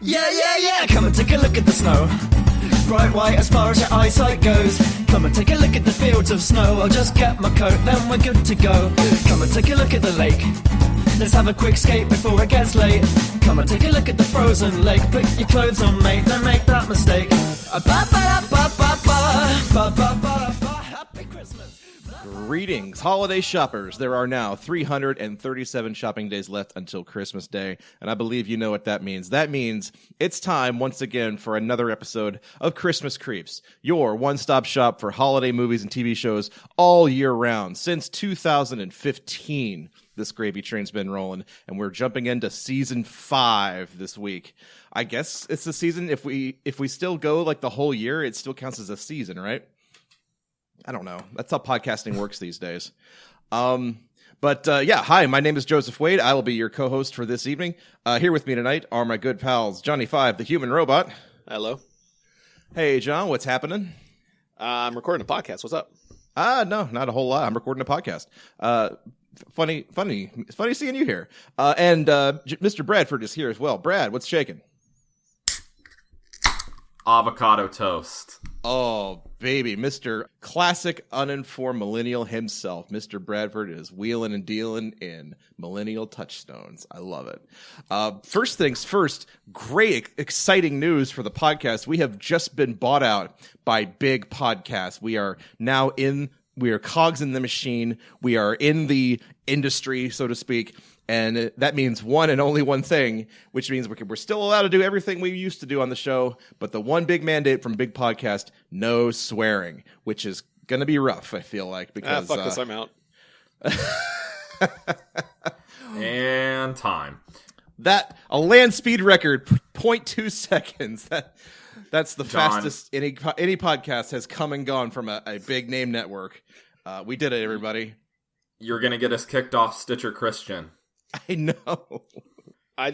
Yeah, come and take a look at the snow. Bright white as far as your eyesight goes. Come and take a look at the fields of snow. I'll just get my coat, then we're good to go. Come and take a look at the lake. Let's have a quick skate before it gets late. Come and take a look at the frozen lake. Put your clothes on, mate, don't make that mistake. Happy Christmas. Greetings, holiday shoppers. There are now 337 shopping days left until Christmas Day, and I believe you know what that means. That means it's time once again for another episode of Christmas Creeps, your one-stop shop for holiday movies and TV shows all year round. Since 2015, this gravy train's been rolling, and we're jumping into season 5 this week. I guess it's the season. If we still go like the whole year, it still counts as a season, right? I don't know. That's how podcasting works these days. Hi, my name is Joseph Wade. I will be your co-host for this evening. Here with me tonight are my good pals, Johnny Five, the human robot. Hello. Hey, John, what's happening? I'm recording a podcast. What's up? No, not a whole lot. I'm recording a podcast. Funny. It's funny seeing you here. And Mr. Bradford is here as well. Brad, what's shaking? Avocado toast. Oh, baby. Mr. Classic Uninformed Millennial himself. Mr. Bradford is wheeling and dealing in millennial touchstones. I love it. First things first, great, exciting news for the podcast. We have just been bought out by Big Podcasts. We are cogs in the machine. We are in the industry, so to speak. And that means one and only one thing, which means we're still allowed to do everything we used to do on the show. But the one big mandate from Big Podcast, no swearing, which is going to be rough, I feel like. Because fuck this, I'm out. And time. That, a land speed record, 0.2 seconds. That's the John. fastest any podcast has come and gone from a big name network. We did it, everybody. You're going to get us kicked off Stitcher Christian. I know. I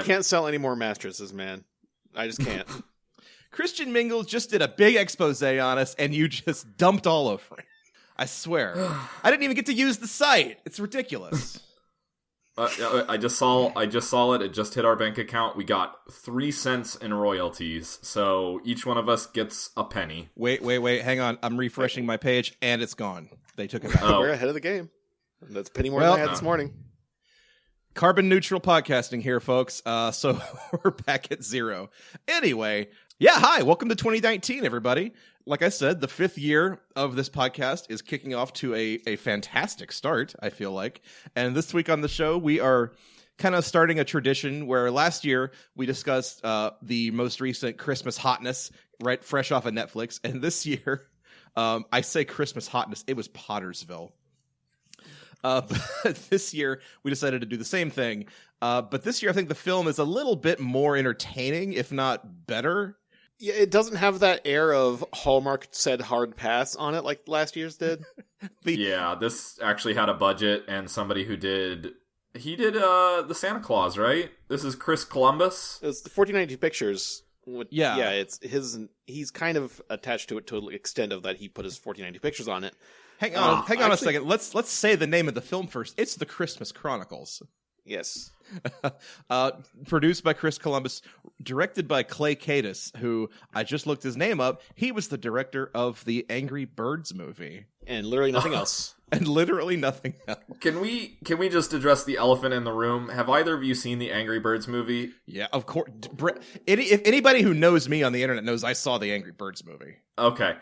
can't sell any more mattresses, man. I just can't. Christian Mingle just did a big expose on us, and you just dumped all over it. I swear. I didn't even get to use the site. It's ridiculous. I just saw it. It just hit our bank account. We got 3 cents in royalties. So each one of us gets a penny. Wait. Hang on. I'm refreshing my page, and it's gone. They took it back. We're ahead of the game. That's a penny more than I had this morning. Carbon neutral podcasting here, folks. So we're back at zero. Anyway, hi. Welcome to 2019, everybody. Like I said, the 5th year of this podcast is kicking off to a fantastic start, I feel like. And this week on the show, we are kind of starting a tradition where last year we discussed the most recent Christmas hotness, right, fresh off of Netflix. And this year, I say Christmas hotness, it was Pottersville. But this year, we decided to do the same thing. But this year, I think the film is a little bit more entertaining, if not better. Yeah, it doesn't have that air of Hallmark said hard pass on it like last year's did. Yeah, this actually had a budget, and somebody who did the Santa Claus, right? This is Chris Columbus. It's the 1492 Pictures. Yeah, it's his. He's kind of attached to it to the extent of that he put his 1492 Pictures on it. Hang on a second. Let's say the name of the film first. It's the Christmas Chronicles. Yes. Produced by Chris Columbus, directed by Clay Cadis, who I just looked his name up. He was the director of the Angry Birds movie. And literally nothing else. And literally nothing else. Can we just address the elephant in the room? Have either of you seen the Angry Birds movie? Yeah, of course. If anybody who knows me on the internet knows I saw the Angry Birds movie. Okay.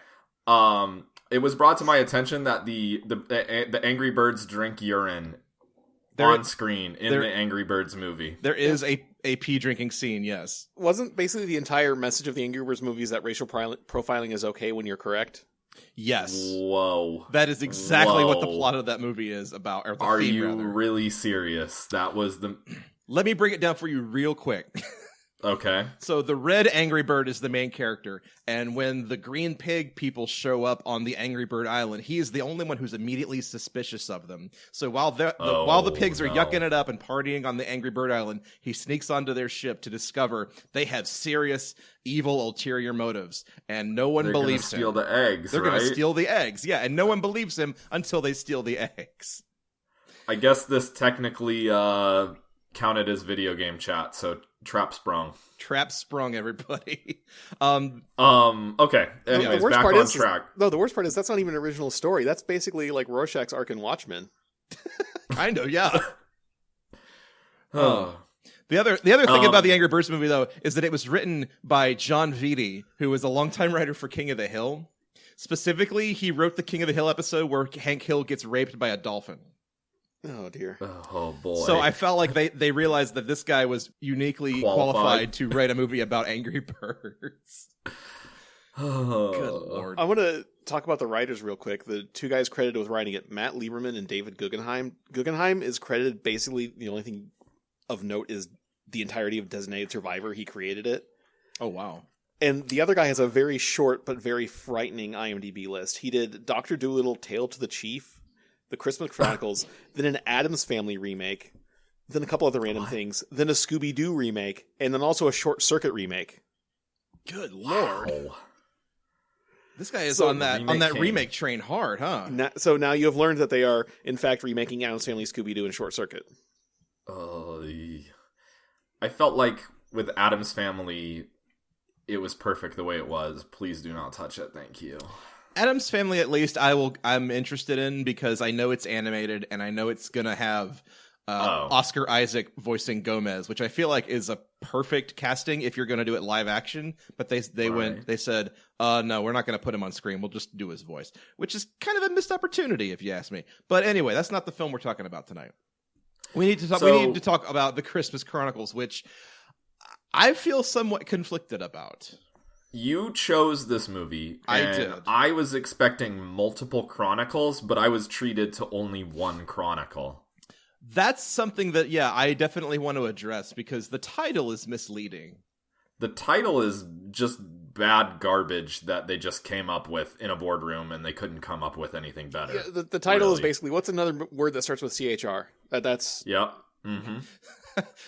It was brought to my attention that the Angry Birds drink urine on screen in the Angry Birds movie. There is a pee drinking scene, yes. Wasn't basically the entire message of the Angry Birds movies that racial profiling is okay when you're correct? Yes. Whoa. That is exactly what the plot of that movie is about. Or the Are theme, you rather. Really serious? That was the... Let me break it down for you real quick. Okay. So the red Angry Bird is the main character, and when the green pig people show up on the Angry Bird Island, he is the only one who's immediately suspicious of them. So while the pigs are yucking it up and partying on the Angry Bird Island, he sneaks onto their ship to discover they have serious evil ulterior motives, and no one believes him. They're going to steal the eggs, They're going to steal the eggs, yeah, and no one believes him until they steal the eggs. I guess this technically counted as video game chat, so trap sprung. Trap sprung, everybody. Okay. Anyways, back on track. No, the worst part is that's not even an original story. That's basically like Rorschach's Ark and Watchmen. Kind of, yeah. The other thing about the Angry Birds movie, though, is that it was written by John Vitti, who was a longtime writer for King of the Hill. Specifically, he wrote the King of the Hill episode where Hank Hill gets raped by a dolphin. Oh, dear. Oh, boy. So I felt like they realized that this guy was uniquely qualified to write a movie about Angry Birds. Oh. Good Lord. I want to talk about the writers real quick. The two guys credited with writing it, Matt Lieberman and David Guggenheim. Guggenheim is credited basically, the only thing of note is the entirety of Designated Survivor. He created it. Oh, wow. And the other guy has a very short but very frightening IMDb list. He did Dr. Dolittle, Tale to the Chief, The Christmas Chronicles, then an Addams Family remake, then a couple other random things, then a Scooby-Doo remake, and then also a Short Circuit remake. Good Lord. Wow. This guy is on that remake train hard, huh? So now you have learned that they are, in fact, remaking Addams Family, Scooby-Doo, and Short Circuit. I felt like with Addams Family, it was perfect the way it was. Please do not touch it. Thank you. Addams Family, at least, I'm interested in because I know it's animated and I know it's gonna have Oscar Isaac voicing Gomez, which I feel like is a perfect casting if you're gonna do it live action. But they said, no, we're not gonna put him on screen. We'll just do his voice, which is kind of a missed opportunity if you ask me. But anyway, that's not the film we're talking about tonight. We need to talk about the Christmas Chronicles, which I feel somewhat conflicted about. You chose this movie. I did. I was expecting multiple chronicles, but I was treated to only one chronicle. That's something that, I definitely want to address because the title is misleading. The title is just bad garbage that they just came up with in a boardroom and they couldn't come up with anything better. Yeah, the title is basically, what's another word that starts with CHR? That's... Yep. Mm-hmm.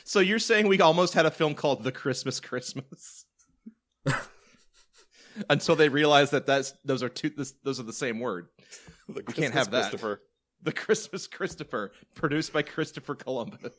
So you're saying we almost had a film called The Christmas Christmas? Until they realized that those are the same word. We can't have that. The Christmas Christopher, produced by Christopher Columbus.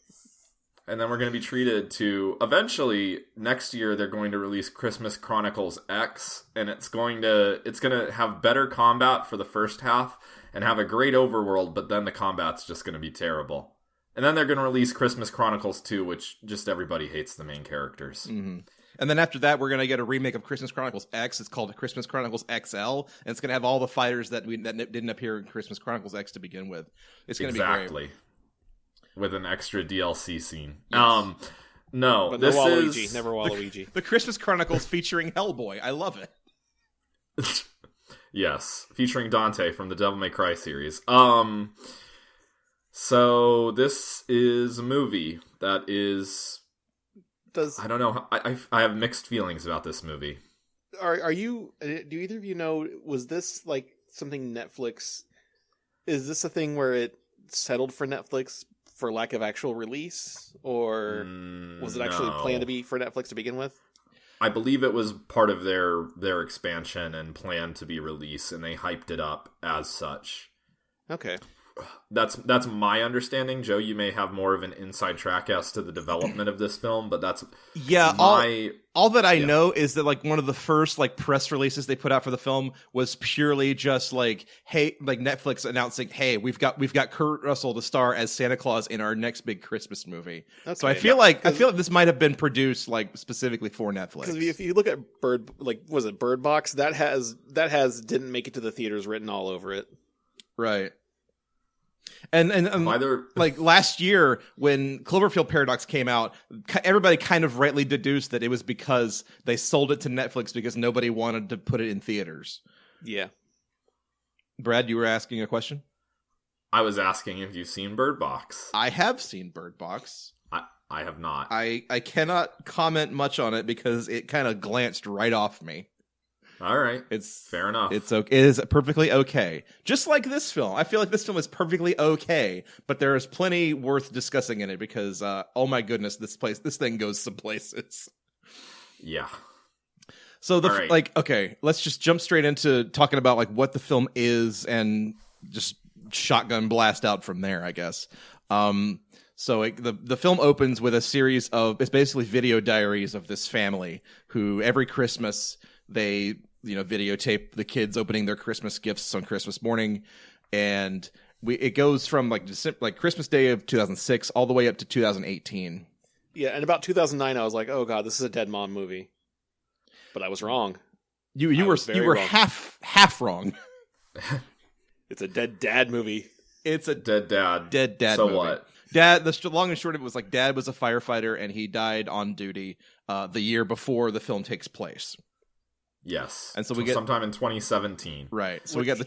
And then we're going to be treated to, eventually, next year, they're going to release Christmas Chronicles X, and it's going to have better combat for the first half, and have a great overworld, but then the combat's just going to be terrible. And then they're going to release Christmas Chronicles 2, which just everybody hates the main characters. Mm-hmm. And then after that, we're going to get a remake of Christmas Chronicles X. It's called Christmas Chronicles XL, and it's going to have all the fighters that didn't appear in Christmas Chronicles X to begin with. It's going to be great. Exactly. With an extra DLC scene. Yes. No, but this no Waluigi, is never Waluigi. The Christmas Chronicles featuring Hellboy. I love it. Yes, featuring Dante from the Devil May Cry series. So this is a movie that is... I don't know. I have mixed feelings about this movie. Are you... Do either of you know, was this like something Netflix... Is this a thing where it settled for Netflix for lack of actual release? Or was it actually planned to be for Netflix to begin with? I believe it was part of their expansion and planned to be released, and they hyped it up as such. Okay. That's my understanding. Joe, you may have more of an inside track as to the development of this film, but that's all that I know is that like one of the first like press releases they put out for the film was purely just like, hey, like Netflix announcing, hey, we've got Kurt Russell to star as Santa Claus in our next big Christmas movie. Okay. So I feel like this might have been produced like specifically for Netflix. Because if you look at Bird Box, that has didn't make it to the theaters written all over it. Right. And like last year when Cloverfield Paradox came out, everybody kind of rightly deduced that it was because they sold it to Netflix because nobody wanted to put it in theaters. Yeah. Brad, you were asking a question? I was asking if you've seen Bird Box. I have seen Bird Box. I have not. I cannot comment much on it because it kind of glanced right off me. All right. It's fair enough. It's okay. It is perfectly okay. Just like this film. I feel like this film is perfectly okay, but there is plenty worth discussing in it because, oh my goodness, this thing goes some places. Yeah. So okay, let's just jump straight into talking about like what the film is and just shotgun blast out from there, I guess. So the film opens with a series of, it's basically video diaries of this family who every Christmas they, videotape the kids opening their Christmas gifts on Christmas morning. And it goes from like Christmas Day of 2006 all the way up to 2018. Yeah, and about 2009 I was like, oh god, this is a dead mom movie. But I was wrong. You were wrong. half wrong. It's a dead dad movie. It's a Dead dad. dead dad So movie. what? Dad, the long and short of it was like Dad was a firefighter and he died on duty the year before the film takes place. Yes. And so we get sometime in 2017. right. So we got the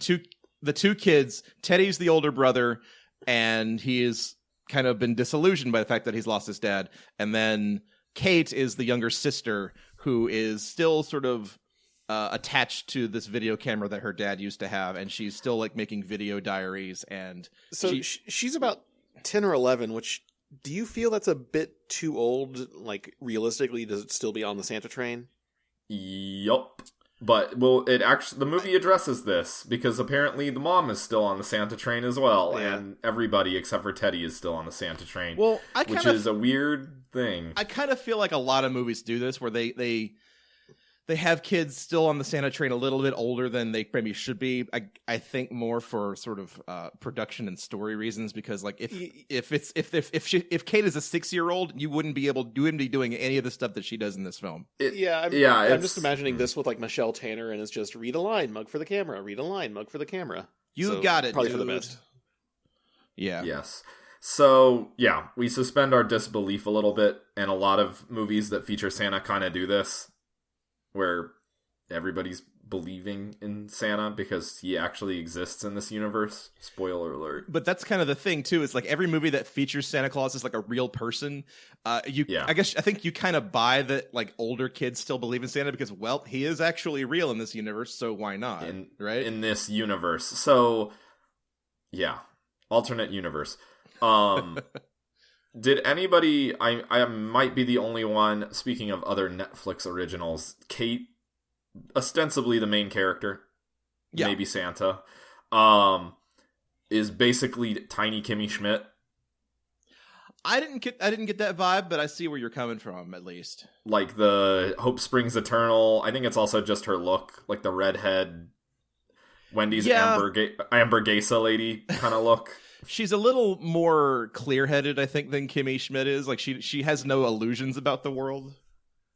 two kids. Teddy's the older brother, and he is kind of been disillusioned by the fact that he's lost his dad. And then Kate is the younger sister who is still sort of attached to this video camera that her dad used to have, and she's still like making video diaries. And so she's about 10 or 11, which, do you feel that's a bit too old? Like, realistically, does it still be on the Santa train? Yup. But, the movie addresses this, because apparently the mom is still on the Santa train as well, Yeah. and everybody except for Teddy is still on the Santa train, well, which is a weird thing. I kind of feel like a lot of movies do this, where they have kids still on the Santa train a little bit older than they maybe should be. I think more for sort of production and story reasons, because like if Kate is a 6-year-old, you wouldn't be doing any of the stuff that she does in this film. I'm just imagining this with like Michelle Tanner, and it's just read a line, mug for the camera, read a line, mug for the camera. You got it, probably dude. for the best. Yeah. Yes. So, yeah, we suspend our disbelief a little bit, and a lot of movies that feature Santa kind of do this, where everybody's believing in Santa because he actually exists in this universe. Spoiler alert. But that's kind of the thing too. Is like every movie that features Santa Claus is like a real person. I think you kind of buy that like older kids still believe in Santa because, well, he is actually real in this universe, so why not? Right? In this universe. So, yeah. Alternate universe. Did anybody, I might be the only one, speaking of other Netflix originals, Kate, ostensibly the main character, maybe Santa, is basically tiny Kimmy Schmidt. I didn't get that vibe, but I see where you're coming from, at least. Like the Hope Springs Eternal, I think it's also just her look, like the redhead Wendy's Amber Gesa lady kind of look. She's a little more clear-headed, I think, than Kimmy Schmidt is. Like she has no illusions about the world.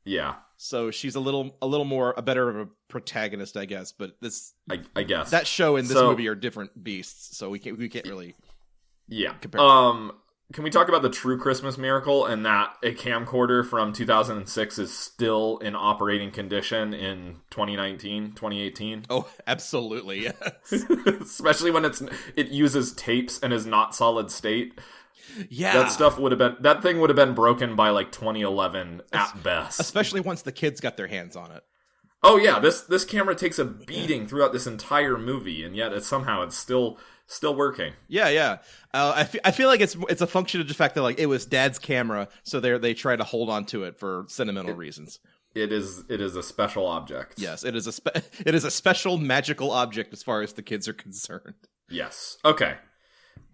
Yeah. So she's a better of a protagonist, I guess. But this, I guess that show and this movie are different beasts, so we can't really compare. Can we talk about the true Christmas miracle and that a camcorder from 2006 is still in operating condition in 2018? Oh, absolutely, yes. Especially when it uses tapes and is not solid state. Yeah. That thing would have been broken by like 2011 at best. Especially once the kids got their hands on it. Oh yeah, this camera takes a beating throughout this entire movie, and yet it's still working. Yeah. I feel like it's a function of the fact that like it was Dad's camera, so they try to hold on to it for sentimental reasons. It is a special object. Yes, it is a special magical object as far as the kids are concerned. Yes. Okay.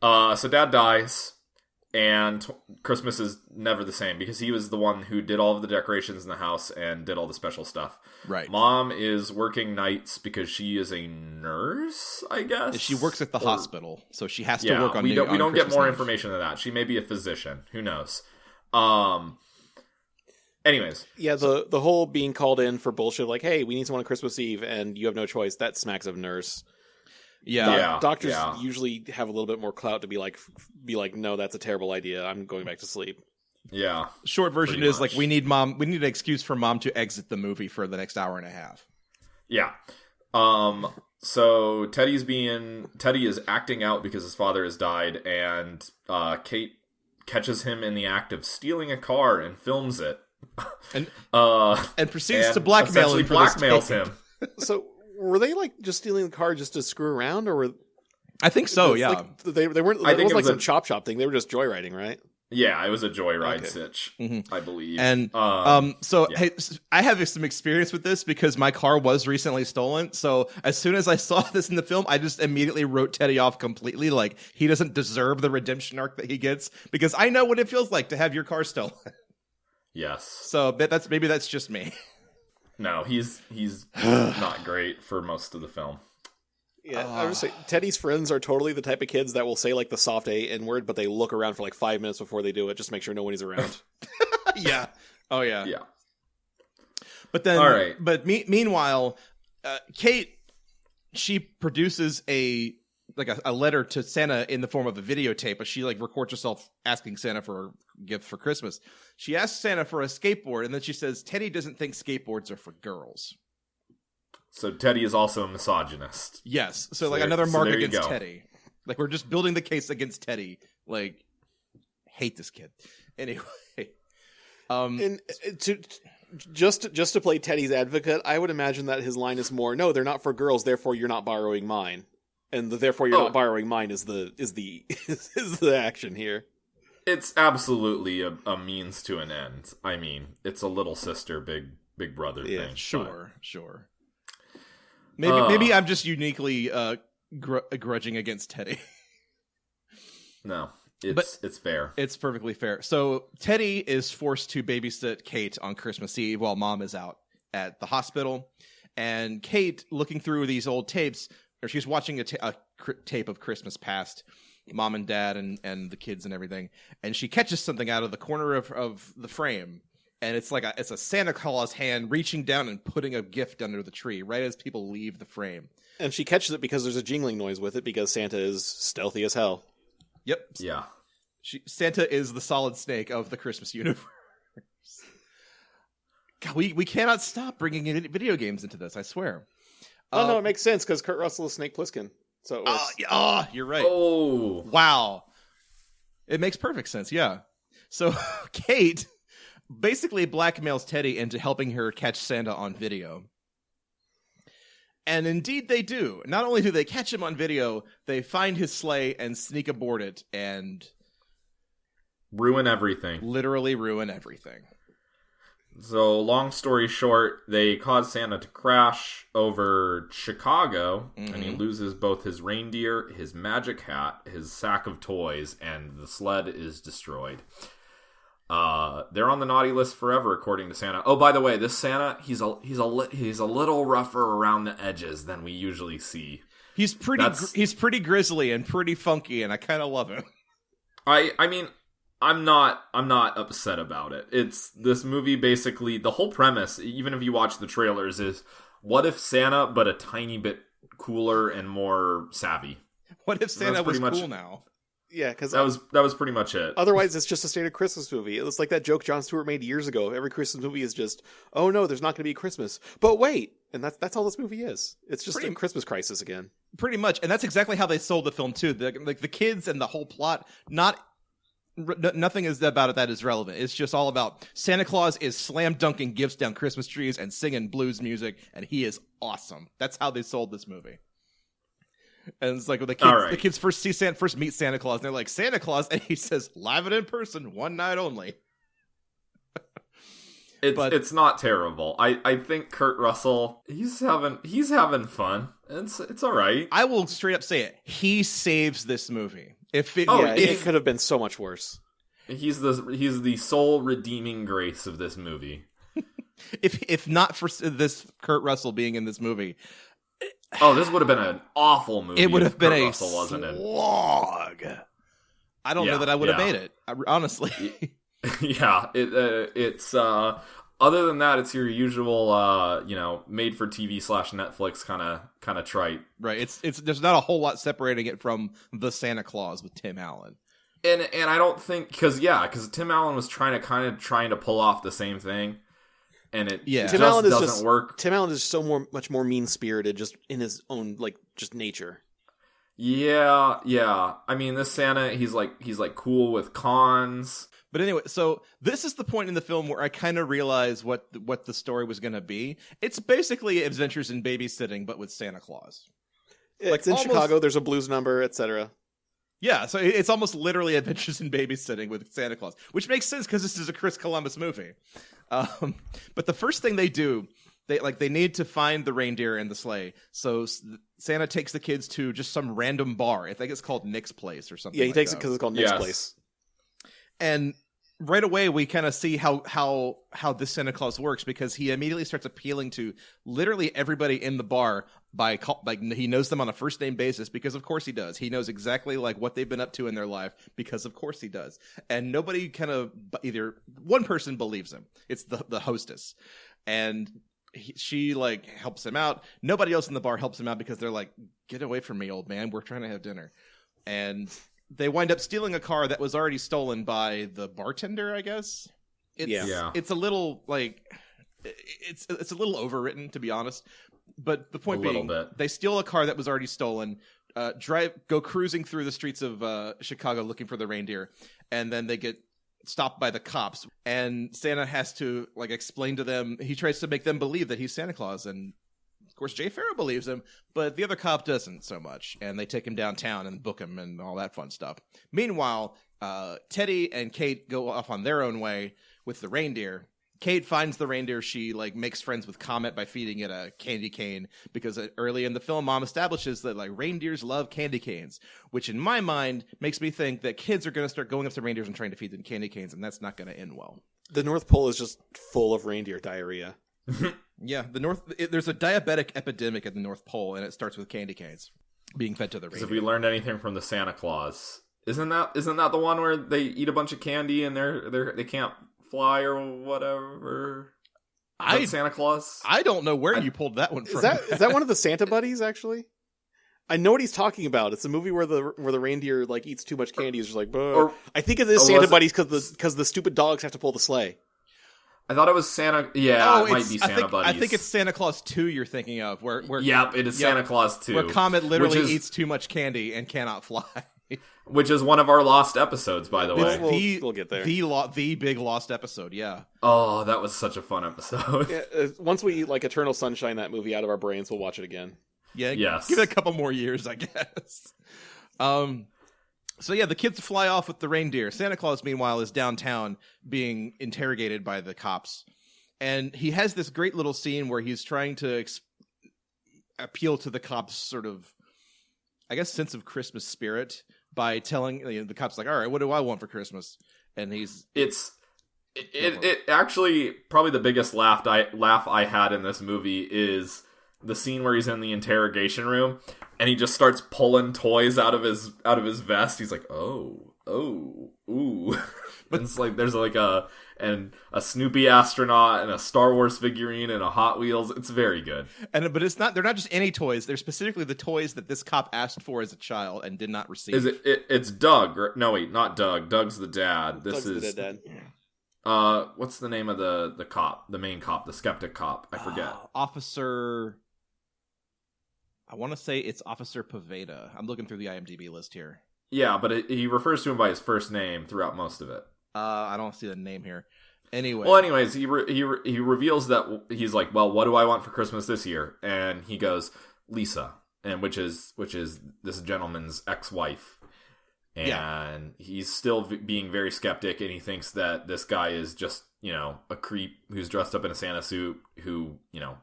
So Dad dies, and Christmas is never the same because he was the one who did all of the decorations in the house and did all the special stuff. Right. Mom is working nights because she is a nurse, I guess. She works at the hospital, so she has to work on. We don't get more night. information than that. She may be a physician. Who knows? Anyways, yeah, the whole being called in for bullshit, like, hey, we need someone on Christmas Eve, and you have no choice. That smacks of nurse. Yeah, doctors usually have a little bit more clout to be like, no, that's a terrible idea. I'm going back to sleep. Yeah. Short version is like we need an excuse for Mom to exit the movie for the next hour and a half. Yeah. So Teddy is acting out because his father has died, and Kate catches him in the act of stealing a car and films it, and proceeds to blackmail him. Blackmails him. So were they like just stealing the car just to screw around, or were I think so? Yeah, like, they weren't. It was like some chop shop thing. They were just joyriding, right? Yeah, it was a joyride Okay. sitch, Mhm. I believe. And yeah. hey, I have some experience with this because my car was recently stolen. So as soon as I saw this in the film, I just immediately wrote Teddy off completely. Like, he doesn't deserve the redemption arc that he gets, because I know what it feels like to have your car stolen. Yes. So that's just me. No, he's not great for most of the film. Yeah, I would say Teddy's friends are totally the type of kids that will say like the soft A-N word, but they look around for like 5 minutes before they do it, just to make sure no one is around. Yeah. Oh yeah. Yeah. But then, All right. But meanwhile, Kate, she produces a letter to Santa in the form of a videotape, but she like records herself asking Santa for a gift for Christmas. She asks Santa for a skateboard, and then she says Teddy doesn't think skateboards are for girls. So Teddy is also a misogynist. Yes, so like another mark there you against go. Teddy. Like, we're just building the case against Teddy. Like, hate this kid. Anyway, And just to play Teddy's advocate, I would imagine that his line is more, "No, they're not for girls, therefore you're not borrowing mine." And the "therefore you're not borrowing mine" is the action here. It's absolutely a means to an end. I mean, it's a little sister, big brother thing. Sure. Maybe I'm just uniquely grudging against Teddy. No, it's fair. It's perfectly fair. So Teddy is forced to babysit Kate on Christmas Eve while Mom is out at the hospital. And Kate, looking through these old tapes, or she's watching a tape of Christmas Past, Mom and Dad and the kids and everything, and she catches something out of the corner of the frame. And it's like it's a Santa Claus hand reaching down and putting a gift under the tree right as people leave the frame. And she catches it because there's a jingling noise with it, because Santa is stealthy as hell. Yep. Yeah. Santa is the Solid Snake of the Christmas universe. God, we cannot stop bringing in video games into this, I swear. No, it makes sense because Kurt Russell is Snake Plissken. So it works. You're right. Oh. Wow. It makes perfect sense, yeah. So Kate basically blackmails Teddy into helping her catch Santa on video. And indeed they do. Not only do they catch him on video, they find his sleigh and sneak aboard it and Ruin everything. literally ruin everything. So, long story short, they cause Santa to crash over Chicago, and he loses both his reindeer, his magic hat, his sack of toys, and the sled is destroyed. They're on the naughty list forever, according to Santa. Oh, by the way, this Santa, he's a little rougher around the edges than we usually see. He's pretty grisly and pretty funky, and I kind of love him. I mean, I'm not upset about it. It's this movie basically, the whole premise, even if you watch the trailers, is what if Santa but a tiny bit cooler and more savvy? What if Santa was pretty cool now? Yeah, because That was pretty much it. otherwise it's just a standard Christmas movie. It's like that joke Jon Stewart made years ago. Every Christmas movie is just, oh no, there's not going to be Christmas. But wait, and that's all this movie is. It's just a Christmas crisis again. Pretty much, and that's exactly how they sold the film too. The kids and the whole plot, nothing is about it that is relevant. It's just all about Santa Claus is slam dunking gifts down Christmas trees and singing blues music, and he is awesome. That's how they sold this movie. And it's like when the kids first meet Santa Claus, and they're like, Santa Claus, and he says, live and in person, one night only. It's not terrible. I think Kurt Russell, he's having fun. It's all right. I will straight up say it. He saves this movie. It could have been so much worse. He's the sole redeeming grace of this movie. If not for this Kurt Russell being in this movie, this would have been an awful movie. It would have been Kurt a Russell wasn't in. slog. I don't know that I would have made it, honestly. Yeah, it's other than that, it's your usual made for TV / Netflix kind of trite. Right. It's there's not a whole lot separating it from the Santa Claus with Tim Allen. And I don't think because Tim Allen was trying to pull off the same thing, and it doesn't work. Tim Allen is so much more mean spirited, just in his own just nature. Yeah. I mean, this Santa, he's like cool with cons. But anyway, so this is the point in the film where I kind of realized what the story was going to be. It's basically Adventures in Babysitting, but with Santa Claus. It's in Chicago. There's a blues number, etc. Yeah, so it's almost literally Adventures in Babysitting with Santa Claus, which makes sense because this is a Chris Columbus movie. But the first thing they do, they need to find the reindeer and the sleigh. So Santa takes the kids to just some random bar. I think it's called Nick's Place or something. Yeah, he like takes that. it because it's called Nick's Place. And right away, we kind of see how this Santa Claus works, because he immediately starts appealing to literally everybody in the bar he knows them on a first name basis, because of course he does. He knows exactly like what they've been up to in their life, because of course he does. And nobody either one person believes him. It's the hostess, and she like helps him out. Nobody else in the bar helps him out because they're like, "Get away from me, old man. We're trying to have dinner." And they wind up stealing a car that was already stolen by the bartender, I guess. It's a little like it's a little overwritten, to be honest. But the point being, they steal a car that was already stolen, go cruising through the streets of Chicago looking for the reindeer, and then they get stopped by the cops. And Santa has to like explain to them. He tries to make them believe that he's Santa Claus, and of course Jay Farrow believes him, but the other cop doesn't so much. And they take him downtown and book him and all that fun stuff. Meanwhile, Teddy and Kate go off on their own way with the reindeer. Kate finds the reindeer. She like makes friends with Comet by feeding it a candy cane, because early in the film, Mom establishes that like reindeers love candy canes, which in my mind makes me think that kids are going to start going up to reindeers and trying to feed them candy canes, and that's not going to end well. The North Pole is just full of reindeer diarrhea. Yeah, there's a diabetic epidemic at the North Pole, and it starts with candy canes being fed to the reindeer. If we learned anything from the Santa Claus, isn't that the one where they eat a bunch of candy and they can't fly or whatever? Santa Claus? I don't know where you pulled that one from. Is that one of the Santa buddies? Actually, I know what he's talking about. It's a movie where the reindeer like eats too much candy. He's just like, I think it is Santa buddies because the stupid dogs have to pull the sleigh. I thought it was Santa. Yeah, it might be Santa buddies. I think it's Santa Claus 2 you're thinking of. Yep, it is Santa Claus 2. Where Comet literally eats too much candy and cannot fly. Which is one of our lost episodes, by the way. We'll get there. The big lost episode, yeah. Oh, that was such a fun episode. Yeah, once we like Eternal Sunshine that movie out of our brains, we'll watch it again. Yeah, yes. Give it a couple more years, I guess. So yeah, the kids fly off with the reindeer. Santa Claus, meanwhile, is downtown being interrogated by the cops. And he has this great little scene where he's trying to appeal to the cops' sort of, I guess, sense of Christmas spirit by telling the cops, like, all right, what do I want for Christmas? And it actually, probably the biggest laugh I had in this movie is the scene where he's in the interrogation room and he just starts pulling toys out of his vest. He's like, ooh. But it's like there's like a Snoopy astronaut and a Star Wars figurine and a Hot Wheels. It's very good. But they're not just any toys. They're specifically the toys that this cop asked for as a child and did not receive. It's Doug. No, wait, not Doug. Doug's the dad. Doug's the dad. What's the name of the cop? The main cop, the skeptic cop. I forget. Officer. I want to say it's Officer Poveda. I'm looking through the IMDb list here. Yeah, but he refers to him by his first name throughout most of it. I don't see the name here. Anyways, he reveals that he's like, well, what do I want for Christmas this year? And he goes, Lisa, and which is this gentleman's ex-wife. And he's still being very skeptic, and he thinks that this guy is just, a creep who's dressed up in a Santa suit who,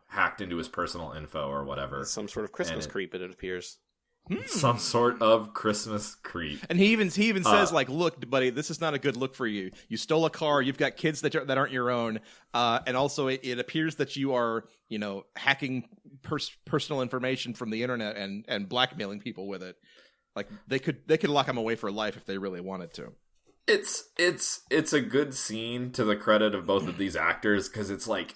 hacked into his personal info or whatever. Some sort of Christmas creep, it appears. Some sort of Christmas creep. And he even says, like, look, buddy, this is not a good look for you. You stole a car. You've got kids that aren't your own. And also it appears that you are, hacking personal information from the internet and blackmailing people with it. Like they could lock him away for life if they really wanted to. It's a good scene to the credit of both of these actors, because it's like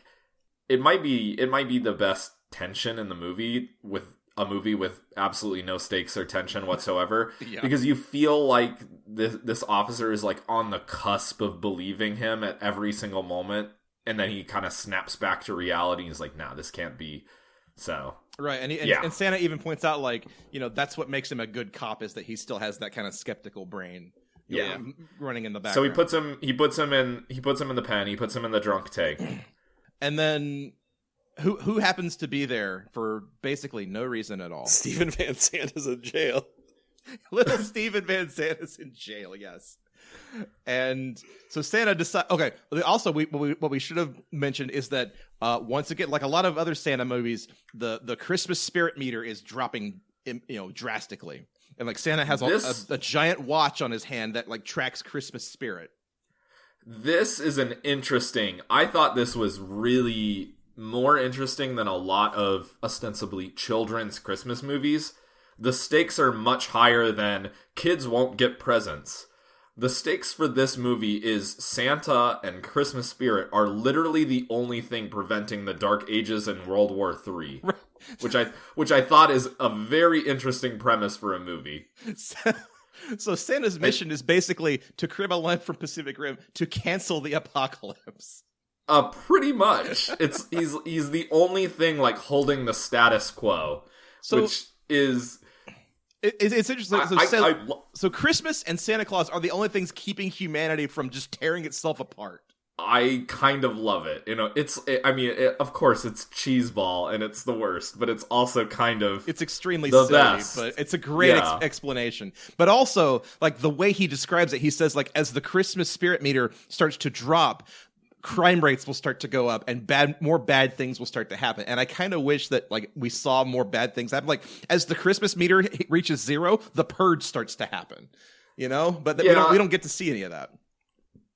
it might be the best tension in the movie, with a movie with absolutely no stakes or tension whatsoever. Because you feel like this officer is like on the cusp of believing him at every single moment, and then he kind of snaps back to reality and he's like, nah, this can't be so. Right, and Santa even points out, like, that's what makes him a good cop, is that he still has that kind of skeptical brain. Running in the background. So he puts him in the pen. He puts him in the drunk tank. And then who happens to be there for basically no reason at all? Stephen Van Sant is in jail. Little Steven Van Zandt is in jail, yes. And so Santa decides. Okay. Also, what we should have mentioned is that once again, like a lot of other Santa movies, the Christmas spirit meter is dropping, drastically. And like Santa has a giant watch on his hand that like tracks Christmas spirit. This is I thought this was really more interesting than a lot of ostensibly children's Christmas movies. The stakes are much higher than kids won't get presents. The stakes for this movie is Santa and Christmas spirit are literally the only thing preventing the Dark Ages and World War III, which I thought is a very interesting premise for a movie. So Santa's mission is basically to crib a line from Pacific Rim to cancel the apocalypse. Pretty much. He's the only thing like holding the status quo, which is. It's interesting. So Christmas and Santa Claus are the only things keeping humanity from just tearing itself apart. I kind of love it. Of course, it's cheeseball and it's the worst, but it's also kind of it's extremely the silly, best. But it's a great explanation. But also, like the way he describes it, he says like as the Christmas spirit meter starts to drop, crime rates will start to go up and more bad things will start to happen. And I kind of wish that like we saw more bad things happen. Like as the Christmas meter reaches 0, the purge starts to happen, but we don't get to see any of that.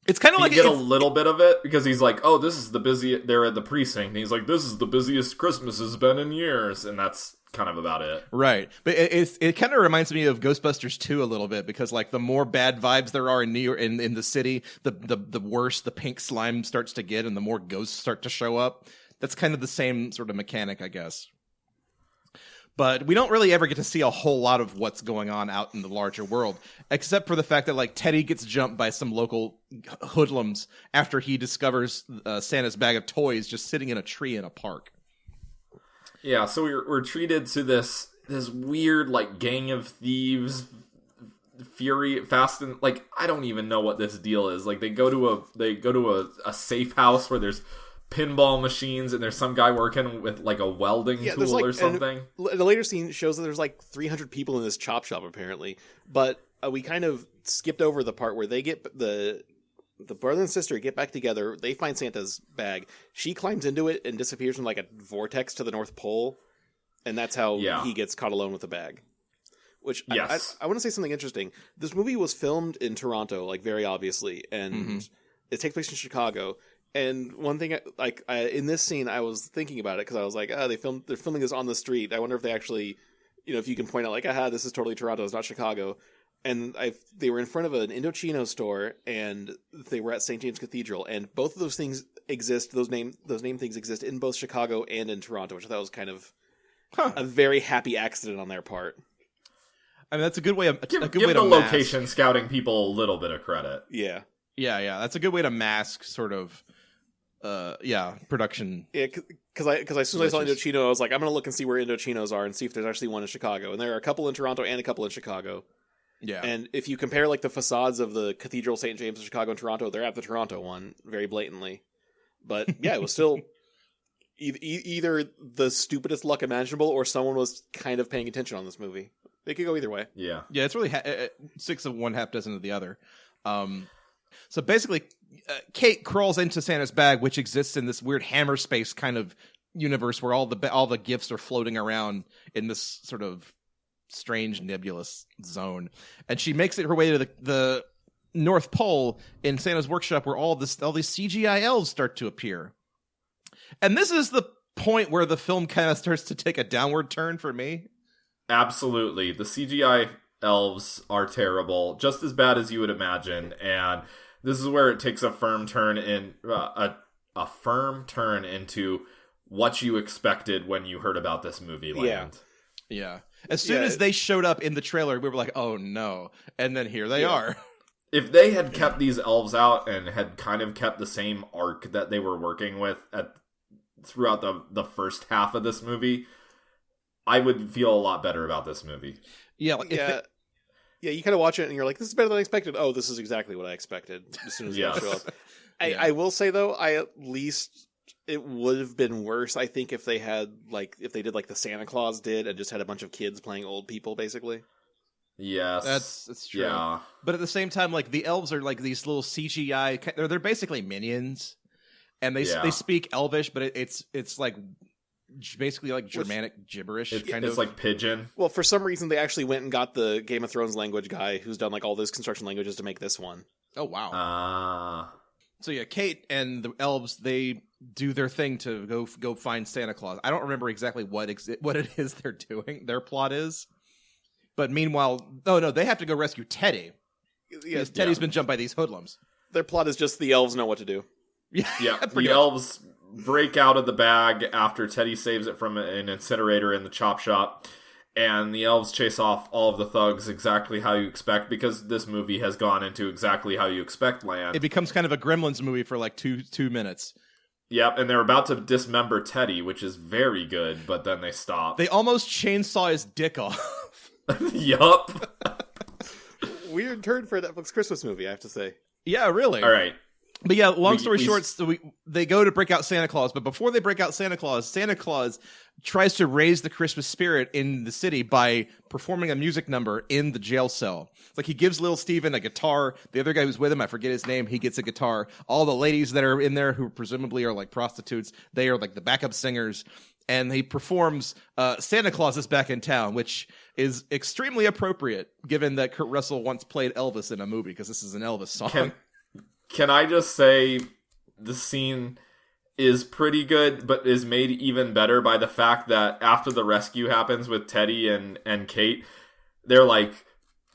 It's kind of like you get a little bit of it because he's like, oh, this is the busiest, they're at the precinct. And he's like, this is the busiest Christmas has been in years. And that's kind of about it. Right. But it kind of reminds me of Ghostbusters 2 a little bit because like the more bad vibes there are in New York, in the city, the worse the pink slime starts to get and the more ghosts start to show up. That's kind of the same sort of mechanic, I guess. But we don't really ever get to see a whole lot of what's going on out in the larger world, except for the fact that like Teddy gets jumped by some local hoodlums after he discovers Santa's bag of toys just sitting in a tree in a park. Yeah, so we're treated to this weird like gang of thieves, fast and like I don't even know what this deal is. Like they go to a safe house where there's pinball machines and there's some guy working with like a welding tool or something. The later scene shows that there's like 300 people in this chop shop apparently, but we kind of skipped over the part where they get the brother and sister get back together. They find Santa's bag. She climbs into it and disappears in like a vortex to the North Pole, and that's how he gets caught alone with the bag. Which I want to say something interesting. This movie was filmed in Toronto, like very obviously, and it takes place in Chicago. And one thing, in this scene, I was thinking about it because I was like, they're filming this on the street. I wonder if they actually, if you can point out like, this is totally Toronto, it's not Chicago. And they were in front of an Indochino store, and they were at St. James Cathedral, and both of those things exist. Those name things exist in both Chicago and in Toronto, which I thought was kind of a very happy accident on their part. I mean, that's a good way of give the location scouting people a little bit of credit. Yeah. That's a good way to mask sort of. Production. Yeah, because as soon as I saw Indochino, I was like, I'm going to look and see where Indochinos are and see if there's actually one in Chicago. And there are a couple in Toronto and a couple in Chicago. Yeah. And if you compare like the facades of the Cathedral, St. James of Chicago and Toronto, they're at the Toronto one very blatantly. But yeah, it was still either the stupidest luck imaginable or someone was kind of paying attention on this movie. They could go either way. Yeah, it's really 6 of one, half dozen of the other. So basically, Kate crawls into Santa's bag, which exists in this weird hammer space kind of universe where all the gifts are floating around in this sort of strange nebulous zone, and she makes her way to the North Pole in Santa's workshop, where all these CGI elves start to appear. And this is the point where the film kind of starts to take a downward turn for me. Absolutely, the CGI elves are terrible, just as bad as you would imagine, and this is where it takes a firm turn into what you expected when you heard about this movie land. Yeah. As soon as they showed up in the trailer, we were like, "Oh no!" And then here they are. If they had kept these elves out and had kind of kept the same arc that they were working with throughout the first half of this movie, I would feel a lot better about this movie. Yeah, you kind of watch it and you're like, this is better than I expected. Oh, this is exactly what I expected as soon as they show up. I will say, though, at least it would have been worse, I think, if they did like the Santa Claus did and just had a bunch of kids playing old people, basically. Yes. That's true. Yeah. But at the same time, like, the elves are like these little CGI. They're basically minions, and they speak Elvish, but it's like basically like Germanic gibberish. It's like Pigeon. Well, for some reason, they actually went and got the Game of Thrones language guy who's done like all those construction languages to make this one. Oh wow! So yeah, Kate and the elves, they do their thing to go find Santa Claus. I don't remember exactly what it is they're doing. Their plot is, but meanwhile, no, they have to go rescue Teddy. Yes, Teddy's been jumped by these hoodlums. Their plot is just the elves know what to do. Yeah, the elves break out of the bag after Teddy saves it from an incinerator in the chop shop, and the elves chase off all of the thugs exactly how you expect, because this movie has gone into exactly how you expect land. It becomes kind of a Gremlins movie for like two minutes. Yep, and they're about to dismember Teddy, which is very good, but then they stop. They almost chainsaw his dick off. Yup. Weird turn for a Netflix Christmas movie, I have to say. Yeah, really. All right. But yeah, long story short, they go to break out Santa Claus, but before they break out Santa Claus tries to raise the Christmas spirit in the city by performing a music number in the jail cell. It's like he gives little Steven a guitar. The other guy who's with him, I forget his name, he gets a guitar. All the ladies that are in there, who presumably are like prostitutes, they are like the backup singers. And he performs Santa Claus is Back in Town, which is extremely appropriate given that Kurt Russell once played Elvis in a movie, because this is an Elvis song. Can I just say the scene is pretty good, but is made even better by the fact that after the rescue happens with Teddy and Kate, they're like,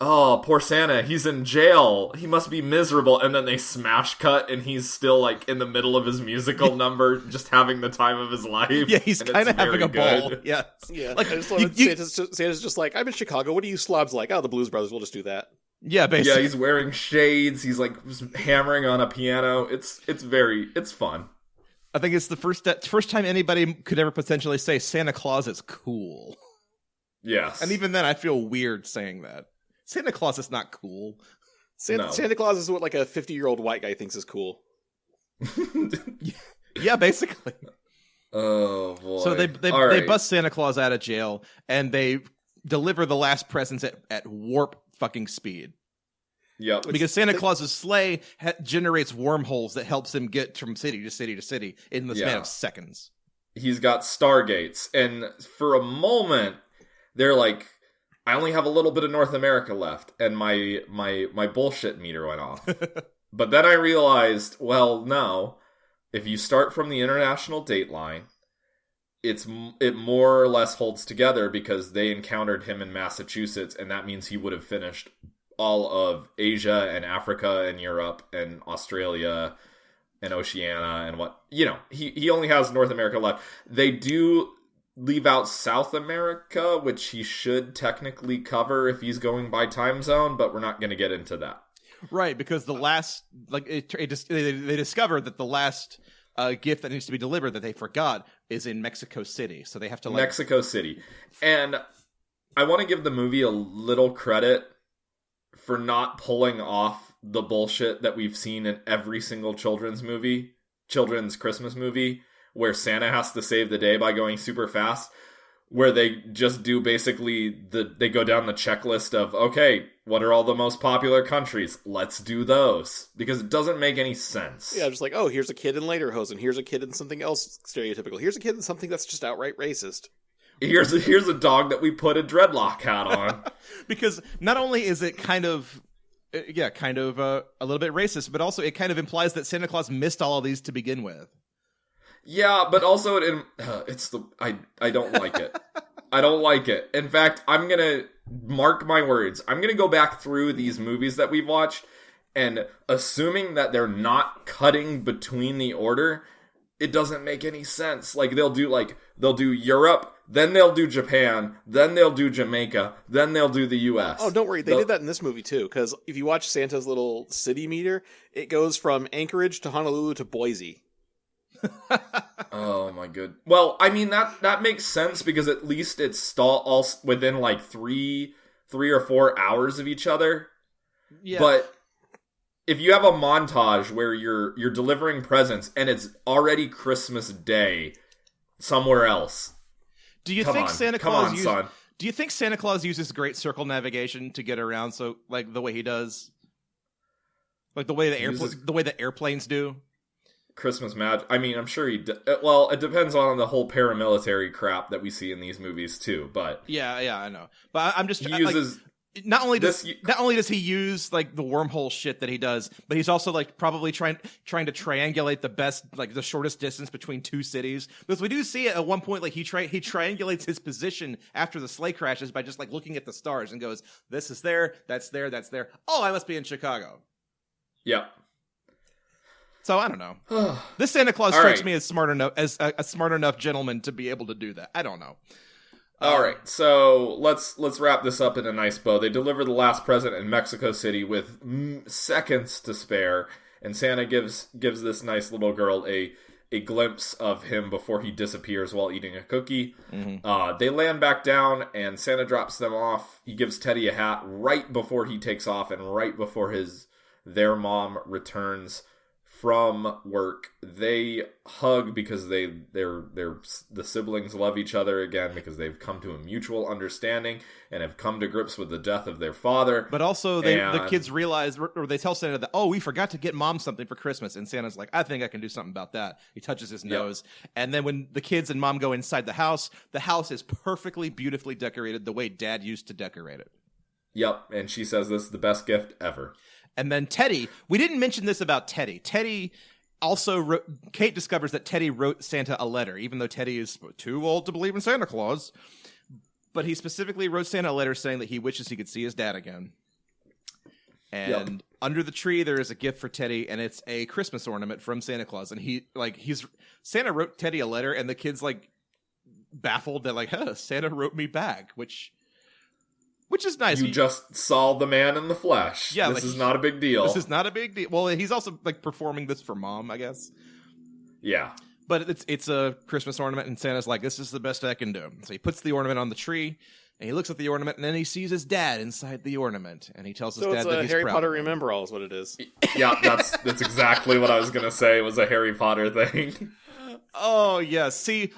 oh, poor Santa, he's in jail. He must be miserable. And then they smash cut, and he's still like in the middle of his musical number, just having the time of his life. Yeah, he's kind of having a ball. Yeah. Like, I just love it. Santa's just like, I'm in Chicago. What do you slobs like? Oh, the Blues Brothers. We'll just do that. Yeah, basically. Yeah, he's wearing shades. He's like hammering on a piano. It's fun. I think it's the first time anybody could ever potentially say Santa Claus is cool. Yes. And even then, I feel weird saying that. Santa Claus is not cool. Santa Claus is what like a 50-year-old white guy thinks is cool. Yeah, basically. Oh boy. So they bust Santa Claus out of jail, and they deliver the last presents at warp fucking speed. Yep. Because Santa Claus's sleigh generates wormholes that helps him get from city to city to city in the span of seconds. He's got stargates, and for a moment, they're like, I only have a little bit of North America left, and my bullshit meter went off. But then I realized, well, no, if you start from the international date line, it more or less holds together, because they encountered him in Massachusetts, and that means he would have finished all of Asia and Africa and Europe and Australia and Oceania and what, he only has North America left. They do leave out South America, which he should technically cover if he's going by time zone, but we're not going to get into that. Right, because the last, they discovered that the last gift that needs to be delivered that they forgot is in Mexico City, so they have to Mexico City. And I want to give the movie a little credit for not pulling off the bullshit that we've seen in every single children's Christmas movie, where Santa has to save the day by going super fast, where they just do basically they go down the checklist of, okay, what are all the most popular countries? Let's do those. Because it doesn't make any sense. Yeah, just like, oh, here's a kid in lederhosen. Here's a kid in something else stereotypical. Here's a kid in something that's just outright racist. Here's a dog that we put a dreadlock hat on. Because not only is it kind of a little bit racist, but also it kind of implies that Santa Claus missed all of these to begin with. Yeah, but also I don't like it. I don't like it. In fact, I'm going to mark my words. I'm going to go back through these movies that we've watched, and assuming that they're not cutting between the order, it doesn't make any sense. Like they'll do Europe, then they'll do Japan, then they'll do Jamaica, then they'll do the US. Oh, don't worry. They did that in this movie too, because if you watch Santa's little city meter, it goes from Anchorage to Honolulu to Boise. Oh my good. Well, I mean that makes sense, because at least it's all within like 3 or 4 hours of each other. Yeah. But if you have a montage where you're delivering presents and it's already Christmas Day somewhere else, do you think Santa Claus Do you think Santa Claus uses great circle navigation to get around? So like the way he does, like the way the airplanes do. Christmas magic. I mean, I'm sure well, it depends on the whole paramilitary crap that we see in these movies too. But yeah, I know. But I'm just he uses. Not only does he use like the wormhole shit that he does, but he's also like probably trying to triangulate the best, like the shortest distance between two cities. Because we do see it at one point, like he triangulates his position after the sleigh crashes by just like looking at the stars and goes, "This is there, that's there, that's there. Oh, I must be in Chicago." Yep. So I don't know. This Santa Claus strikes me as smart enough as a smart enough gentleman to be able to do that. I don't know. All right, so let's wrap this up in a nice bow. They deliver the last present in Mexico City with seconds to spare, and Santa gives this nice little girl a glimpse of him before he disappears while eating a cookie. Mm-hmm. They land back down, and Santa drops them off. He gives Teddy a hat right before he takes off, and right before their mom returns from work. They hug because the siblings love each other again because they've come to a mutual understanding and have come to grips with the death of their father. But also the kids realize, or they tell Santa that, we forgot to get mom something for Christmas. And Santa's like, I think I can do something about that. He touches his nose. And then when the kids and mom go inside the house is perfectly, beautifully decorated the way Dad used to decorate it. Yep. And she says this is the best gift ever. And then Teddy, we didn't mention this about Teddy. Teddy also Kate discovers that Teddy wrote Santa a letter, even though Teddy is too old to believe in Santa Claus. But he specifically wrote Santa a letter saying that he wishes he could see his dad again. And under the tree, there is a gift for Teddy, and it's a Christmas ornament from Santa Claus. And Santa wrote Teddy a letter, and the kid's like baffled that Santa wrote me back, which is nice. You just saw the man in the flesh. Yeah, this is not a big deal. This is not a big deal. Well, he's also like performing this for mom, I guess. Yeah. But it's a Christmas ornament, and Santa's like, this is the best I can do. So he puts the ornament on the tree, and he looks at the ornament, and then he sees his dad inside the ornament, and he tells his dad that he's Harry proud. Potter Remember All is what it is. Yeah, that's exactly what I was going to say. It was a Harry Potter thing. Oh, yes. See,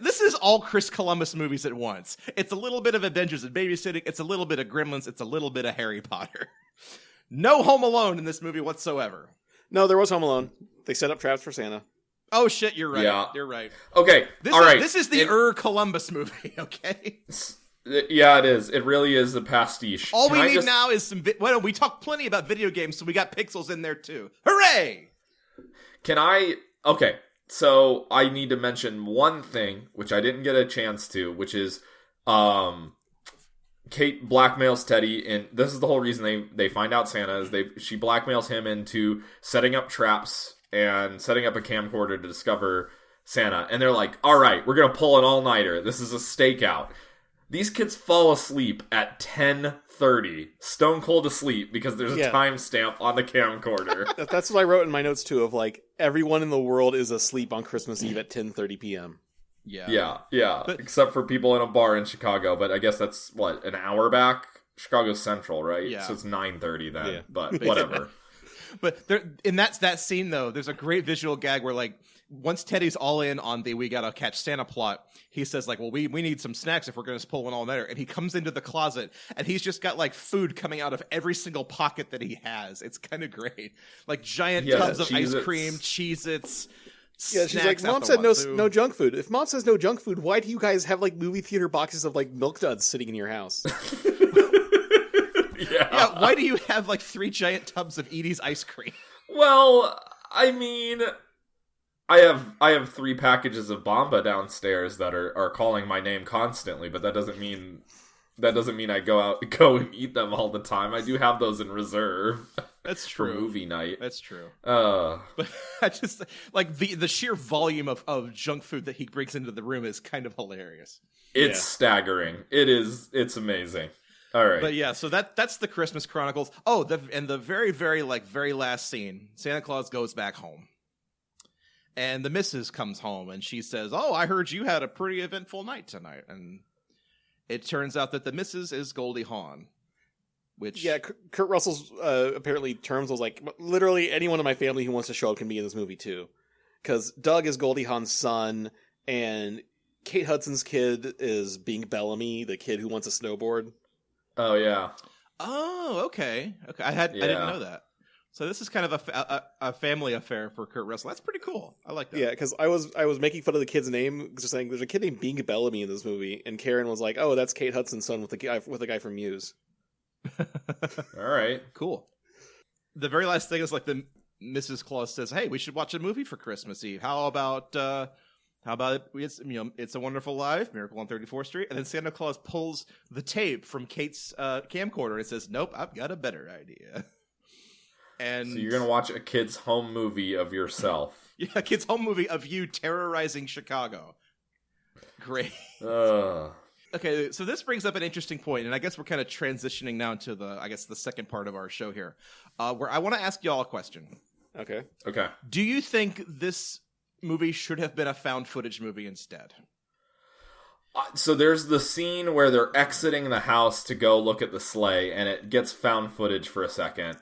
this is all Chris Columbus movies at once. It's a little bit of Avengers and Babysitting. It's a little bit of Gremlins. It's a little bit of Harry Potter. No Home Alone in this movie whatsoever. No, there was Home Alone. They set up traps for Santa. Oh, shit, you're right. Yeah. You're right. Okay, This is the Columbus movie, okay? Yeah, it is. It really is a pastiche. All we need now is some... we talk plenty about video games, so we got Pixels in there, too. Hooray! Okay. So I need to mention one thing, which I didn't get a chance to, which is Kate blackmails Teddy, and this is the whole reason they find out Santa is she blackmails him into setting up traps and setting up a camcorder to discover Santa. And they're like, all right, we're going to pull an all-nighter. This is a stakeout. These kids fall asleep at 10:30, stone cold asleep, because there's a timestamp on the camcorder. That's what I wrote in my notes, too, of like, everyone in the world is asleep on Christmas Eve at 10:30 p.m. Yeah. Except for people in a bar in Chicago, but I guess that's, an hour back? Chicago's central, right? Yeah. So it's 9:30 then, but whatever. But in that scene, though, there's a great visual gag where, like, once Teddy's all in on the we gotta catch Santa plot, he says, like, well, we need some snacks if we're gonna pull one all-nighter. And he comes into the closet, and he's just got, like, food coming out of every single pocket that he has. It's kind of great. Like, giant tubs of ice cream, Cheez-Its. Yeah, she's like, Mom said no junk food. If Mom says no junk food, why do you guys have, like, movie theater boxes of, like, Milk Duds sitting in your house? Yeah, why do you have, like, 3 giant tubs of Edie's ice cream? Well, I mean... I have 3 packages of Bomba downstairs that are calling my name constantly, but that doesn't mean I go and eat them all the time. I do have those in reserve. That's true. For movie night. That's true. But I just like the sheer volume of junk food that he brings into the room is kind of hilarious. It's staggering. It's amazing. All right. But yeah, so that's the Christmas Chronicles. Oh, and the very, very, very last scene, Santa Claus goes back home. And the missus comes home, and she says, oh, I heard you had a pretty eventful night tonight. And it turns out that the missus is Goldie Hawn. Which... Yeah, Kurt Russell's apparently terms was like, literally anyone in my family who wants to show up can be in this movie, too. Because Doug is Goldie Hawn's son, and Kate Hudson's kid is Bing Bellamy, the kid who wants a snowboard. Oh yeah. Oh, okay. I didn't know that. So this is kind of a family affair for Kurt Russell. That's pretty cool. I like that. Yeah, because I was making fun of the kid's name, just saying there's a kid named Bing Bellamy in this movie, and Karen was like, "Oh, that's Kate Hudson's son with the guy from Muse." All right. Cool. The very last thing is like the Mrs. Claus says, "Hey, we should watch a movie for Christmas Eve. How about It's a Wonderful Life, Miracle on 34th Street?" And then Santa Claus pulls the tape from Kate's camcorder and says, "Nope, I've got a better idea." And so you're gonna watch a kid's home movie of yourself. Yeah, a kid's home movie of you terrorizing Chicago. Great. Okay, so this brings up an interesting point, and I guess we're kind of transitioning now to the second part of our show here, where I want to ask y'all a question. Okay. Do you think this movie should have been a found footage movie instead? So there's the scene where they're exiting the house to go look at the sleigh, and it gets found footage for a second.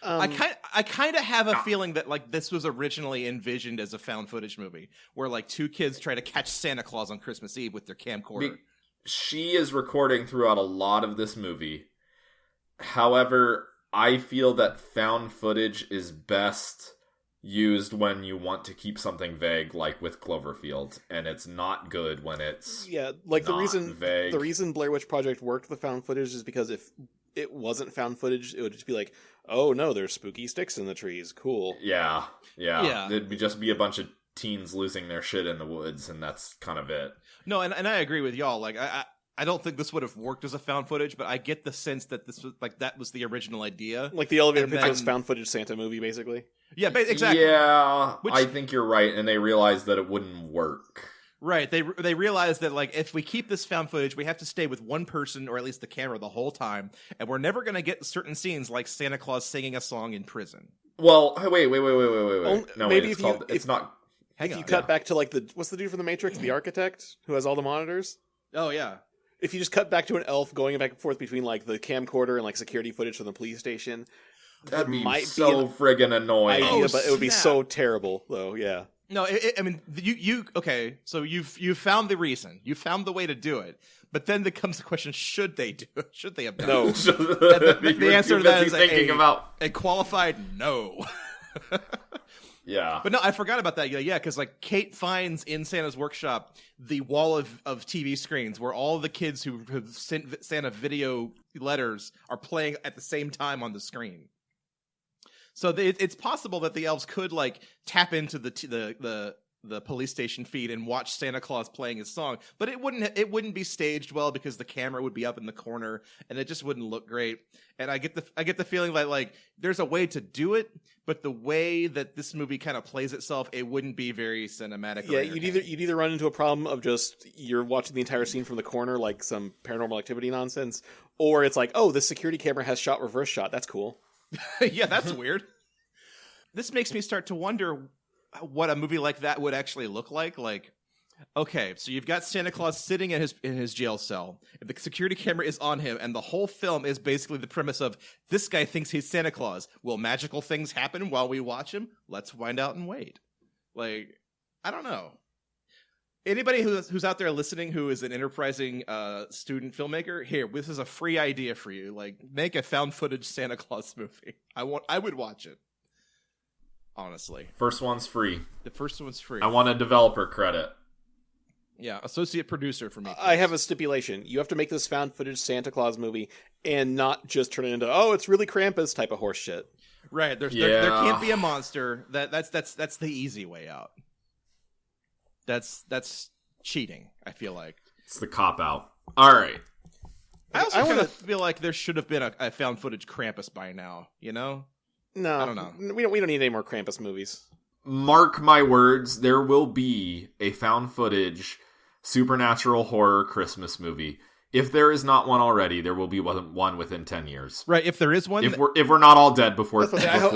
I kind of have a feeling that like this was originally envisioned as a found footage movie, where like two kids try to catch Santa Claus on Christmas Eve with their camcorder. She is recording throughout a lot of this movie. However, I feel that found footage is best used when you want to keep something vague, like with Cloverfield, and it's not good when it's the reason vague. The reason Blair Witch Project worked with found footage is because if it wasn't found footage, it would just be like, oh no, there's spooky sticks in the trees. Cool. Yeah. It'd just be a bunch of teens losing their shit in the woods, and that's kind of it. No, and I agree with y'all. Like, I don't think this would have worked as a found footage, but I get the sense that this was like that was the original idea. Like the elevator pitch was found footage Santa movie, basically. Yeah, exactly. Yeah, I think you're right, and they realized that it wouldn't work. Right, they realized that like if we keep this found footage, we have to stay with one person or at least the camera the whole time, and we're never going to get certain scenes like Santa Claus singing a song in prison. Well, wait. No, maybe it's not. If you cut back to like what's the dude from the Matrix, the architect who has all the monitors. Oh yeah. If you just cut back to an elf going back and forth between like the camcorder and like security footage from the police station, that'd be so friggin' annoying. But it would be so terrible, though. Yeah. No, I mean, you okay, so you've found the reason. You found the way to do it. But then there comes the question, should they do it? Should they have done it? The answer to that is a qualified no. Yeah. But no, I forgot about that. Yeah, because like Kate finds in Santa's workshop the wall of TV screens where all the kids who have sent Santa video letters are playing at the same time on the screen. So it's possible that the elves could like tap into the police station feed and watch Santa Claus playing his song, but it wouldn't be staged well because the camera would be up in the corner and it just wouldn't look great. And I get the feeling that like there's a way to do it, but the way that this movie kind of plays itself, it wouldn't be very cinematic. Yeah, you'd either run into a problem of just you're watching the entire scene from the corner like some Paranormal Activity nonsense, or it's like, oh, this security camera has shot reverse shot. That's cool. Yeah, that's weird. This makes me start to wonder what a movie like that would actually look like. Like, okay, so you've got Santa Claus sitting in his jail cell. The security camera is on him, and the whole film is basically the premise of this guy thinks he's Santa Claus. Will magical things happen while we watch him? Let's find out and wait. Like, I don't know. Anybody who's out there listening who is an enterprising student filmmaker, here, this is a free idea for you. Like, make a found footage Santa Claus movie. I would watch it. Honestly. First one's free. The first one's free. I want a developer credit. Yeah, associate producer for me. I have a stipulation. You have to make this found footage Santa Claus movie and not just turn it into, oh, it's really Krampus type of horse shit. Right. There can't be a monster. That's the easy way out. That's cheating, I feel like. It's the cop out. All right. I also kind of feel like there should have been a found footage Krampus by now, you know? No. I don't know. We don't need any more Krampus movies. Mark my words, there will be a found footage supernatural horror Christmas movie. If there is not one already, there will be one within 10 years. Right, if there is one... If we're not all dead before I hope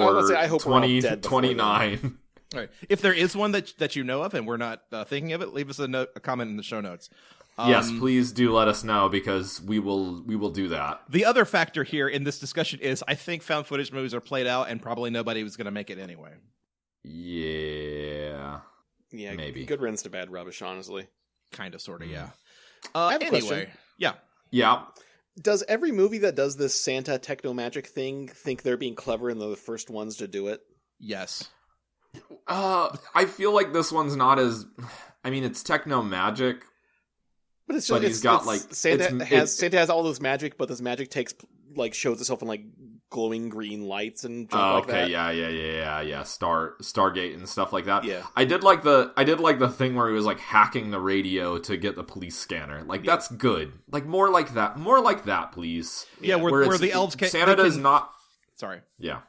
2029. All right. If there is one that you know of and we're not thinking of it, leave us a comment in the show notes. Yes, please do let us know because we will do that. The other factor here in this discussion is I think found footage movies are played out and probably nobody was going to make it anyway. Yeah. Yeah, maybe. Good riddance to bad rubbish, honestly. Kind of, sort of, yeah. I have a Anyway, question. yeah. Yeah. Does every movie that does this Santa techno magic thing think they're being clever and they're the first ones to do it? Yes. I feel like this one's not as... I mean, it's techno magic, But it's but he's got like... Santa has all this magic, but this magic shows itself in like glowing green lights and junk like that. Yeah. Stargate and stuff like that. Yeah. I did like the thing where he was like hacking the radio to get the police scanner. Like that's good. Like more like that, please. Yeah, where the elves can... Santa does not... Sorry. Yeah.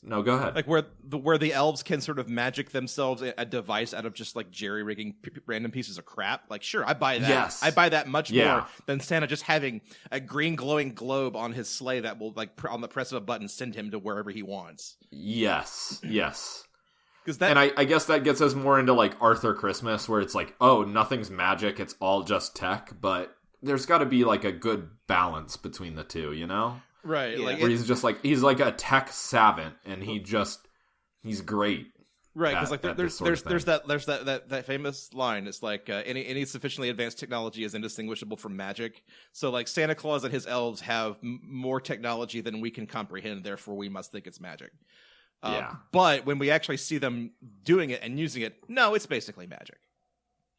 No, go ahead. Like where the elves can sort of magic themselves a device out of just like jerry-rigging random pieces of crap. Like, sure, I buy that. Yes. I buy that much more than Santa just having a green glowing globe on his sleigh that will, like, on the press of a button, send him to wherever he wants. Yes. And I guess that gets us more into like Arthur Christmas, where it's like, oh, nothing's magic, it's all just tech. But there's got to be like a good balance between the two, you know? Right, Yeah. like Where he's like a tech savant, and he's great. right, because at like this sort of there's thing. that famous line. It's like any sufficiently advanced technology is indistinguishable from magic. So like Santa Claus and his elves have more technology than we can comprehend. Therefore, we must think it's magic. But when we actually see them doing it and using it, no, it's basically magic.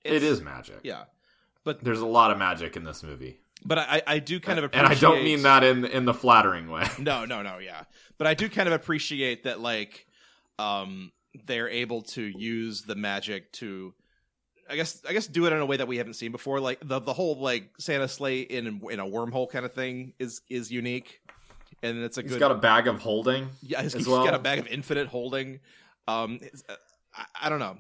It is magic. Yeah, but There's a lot of magic in this movie. But I do kind of appreciate... And I don't mean that in the flattering way. No, yeah. But I do kind of appreciate that, like, they're able to use the magic to, I guess do it in a way that we haven't seen before. Like, the whole, like, Santa sleigh in a wormhole kind of thing is unique. And it's a good... He's got a bag of holding. Yeah, he's got a bag of infinite holding. I don't know.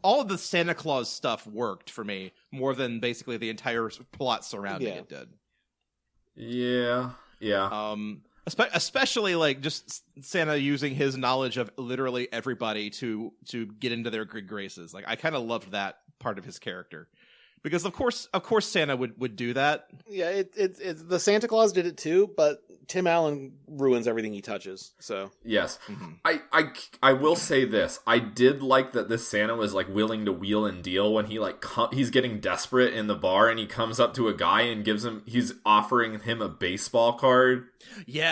All of the Santa Claus stuff worked for me more than basically the entire plot surrounding it did. Yeah. Especially like just Santa using his knowledge of literally everybody to get into their good graces. Like I kind of loved that part of his character. Because of course Santa would do that. Yeah, it's the Santa Claus did it too, but Tim Allen ruins everything he touches. So yes, I will say this: I did like that this Santa was like willing to wheel and deal when he like he's getting desperate in the bar and he comes up to a guy and he's offering him a baseball card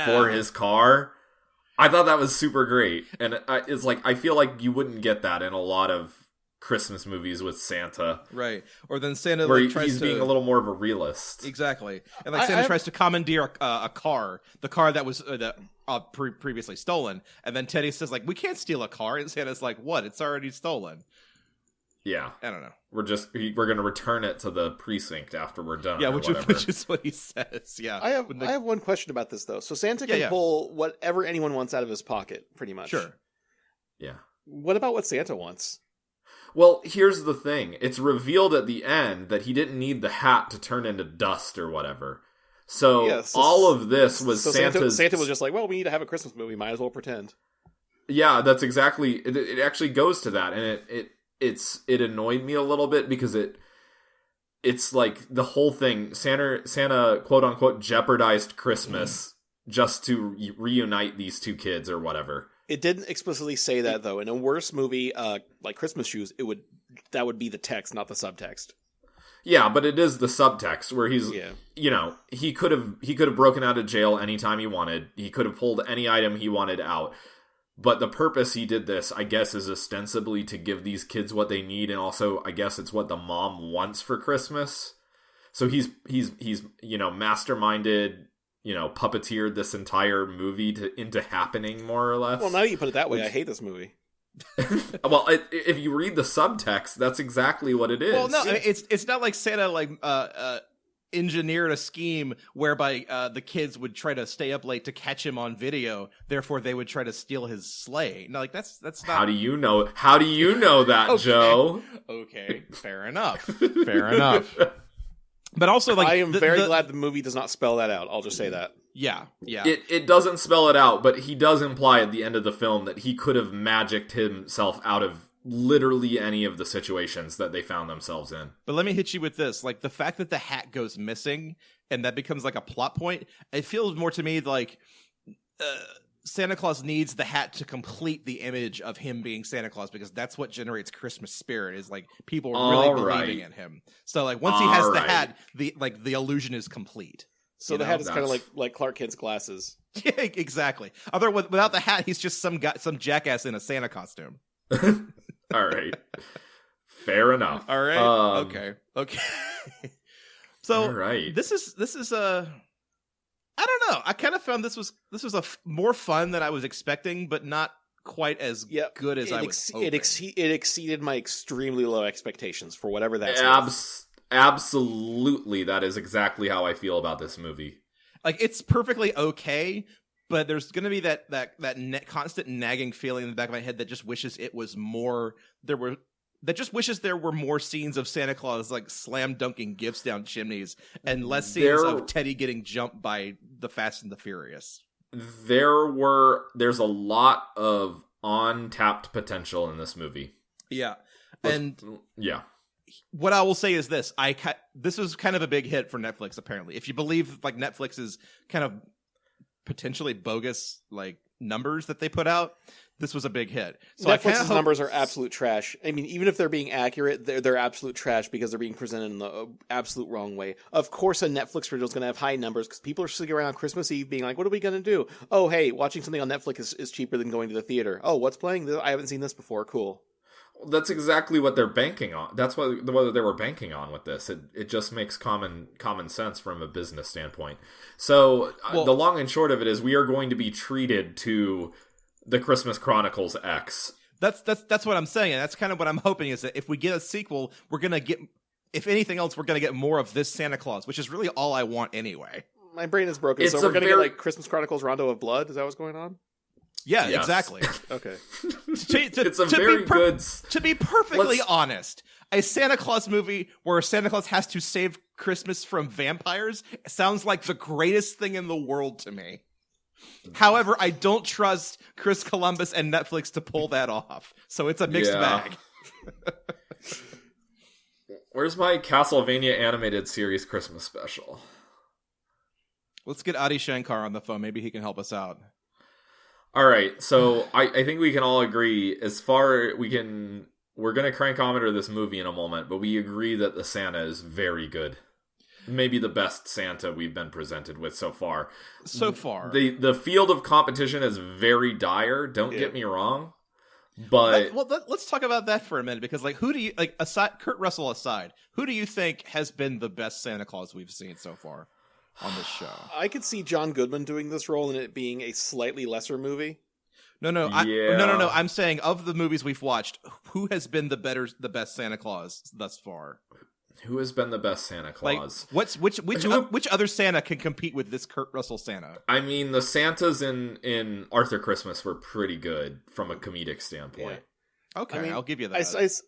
for his car. I thought that was super great, and it's like I feel like you wouldn't get that in a lot of Christmas movies with Santa, right? Or then Santa where like, he's being a little more of a realist, exactly. And like Santa tries to commandeer a car, the car that was previously stolen, and then Teddy says like, "We can't steal a car," and Santa's like, "What? It's already stolen." Yeah, I don't know. We're gonna return it to the precinct after we're done. Yeah, which is what he says. Yeah, I have one question about this though. So Santa can pull whatever anyone wants out of his pocket, pretty much. Sure. Yeah. What about what Santa wants? Well, here's the thing. It's revealed at the end that he didn't need the hat to turn into dust or whatever. So all of this was Santa's... Santa was just like, well, we need to have a Christmas movie. Might as well pretend. Yeah, that's exactly... It actually goes to that. And it annoyed me a little bit because it's like the whole thing. Santa quote-unquote jeopardized Christmas just to reunite these two kids or whatever. It didn't explicitly say that though. In a worse movie, like Christmas Shoes, that would be the text, not the subtext. Yeah, but it is the subtext where he's, he could have broken out of jail anytime he wanted. He could have pulled any item he wanted out. But the purpose he did this, I guess, is ostensibly to give these kids what they need, and also, I guess, it's what the mom wants for Christmas. So he's masterminded. Puppeteered this entire movie into happening, more or less. Well, now that you put it that way, I hate this movie. Well, if you read the subtext, that's exactly what it is. Well, no, it's not like Santa engineered a scheme whereby the kids would try to stay up late to catch him on video. Therefore, they would try to steal his sleigh. No, like that's not. How do you know? How do you know that, okay. Joe? Okay, fair enough. Fair enough. But also, like, I am very glad the movie does not spell that out. I'll just say that. Yeah. It doesn't spell it out, but he does imply at the end of the film that he could have magicked himself out of literally any of the situations that they found themselves in. But let me hit you with this. Like, the fact that the hat goes missing and that becomes like a plot point, it feels more to me like Santa Claus needs the hat to complete the image of him being Santa Claus, because that's what generates Christmas spirit, is like people really believing in him. So like once he has the hat, the illusion is complete. So the hat is kind of like Clark Kent's glasses. Yeah, exactly. Otherwise, without the hat, he's just some jackass in a Santa costume. All right. Fair enough. All right. Okay. So all right. This is I don't know. I kind of found this was more fun than I was expecting, but not quite as good as I was hoping. It exceeded my extremely low expectations for whatever that's. Absolutely, that is exactly how I feel about this movie. Like, it's perfectly okay, but there's going to be that constant nagging feeling in the back of my head that just wishes it was more. That just wishes there were more scenes of Santa Claus like slam dunking gifts down chimneys, and less scenes of Teddy getting jumped by the Fast and the Furious. There's a lot of untapped potential in this movie. Yeah. What I will say is this: this was kind of a big hit for Netflix. Apparently, if you believe like Netflix's kind of potentially bogus like numbers that they put out, this was a big hit. So Netflix's numbers are absolute trash. I mean, even if they're being accurate, they're absolute trash because they're being presented in the absolute wrong way. Of course, a Netflix original is going to have high numbers because people are sitting around Christmas Eve being like, "What are we going to do? Oh, hey, watching something on Netflix is cheaper than going to the theater. Oh, what's playing? I haven't seen this before. Cool." That's exactly what they're banking on. That's what they were banking on with this. It just makes common sense from a business standpoint. So the long and short of it is, we are going to be treated to the Christmas Chronicles X. That's what I'm saying. And that's kind of what I'm hoping, is that if we get a sequel, we're gonna get, if anything else, we're gonna get more of this Santa Claus, which is really all I want anyway. My brain is broken. So we're gonna get like Christmas Chronicles Rondo of Blood. Is that what's going on? Yeah, yes. Exactly. Okay. To be perfectly honest, a Santa Claus movie where Santa Claus has to save Christmas from vampires sounds like the greatest thing in the world to me. However, I don't trust Chris Columbus and Netflix to pull that off, so it's a mixed bag. Where's my Castlevania animated series Christmas special? Let's get Adi Shankar on the phone. Maybe he can help us out. All right, so I think we can all agree, we're going to crankometer this movie in a moment, but we agree that the Santa is very good. Maybe the best Santa we've been presented with so far. The field of competition is very dire, don't get me wrong, but... Let's talk about that for a minute, because like, who do you, like, aside, Kurt Russell aside, who do you think has been the best Santa Claus we've seen so far on this show? I could see John Goodman doing this role and it being a slightly lesser movie. No. I'm saying, of the movies we've watched, who has been the best Santa Claus thus far? Who has been the best Santa Claus? Like, which other Santa can compete with this Kurt Russell Santa? I mean, the Santas in Arthur Christmas were pretty good from a comedic standpoint. Yeah. Okay, I'll give you that.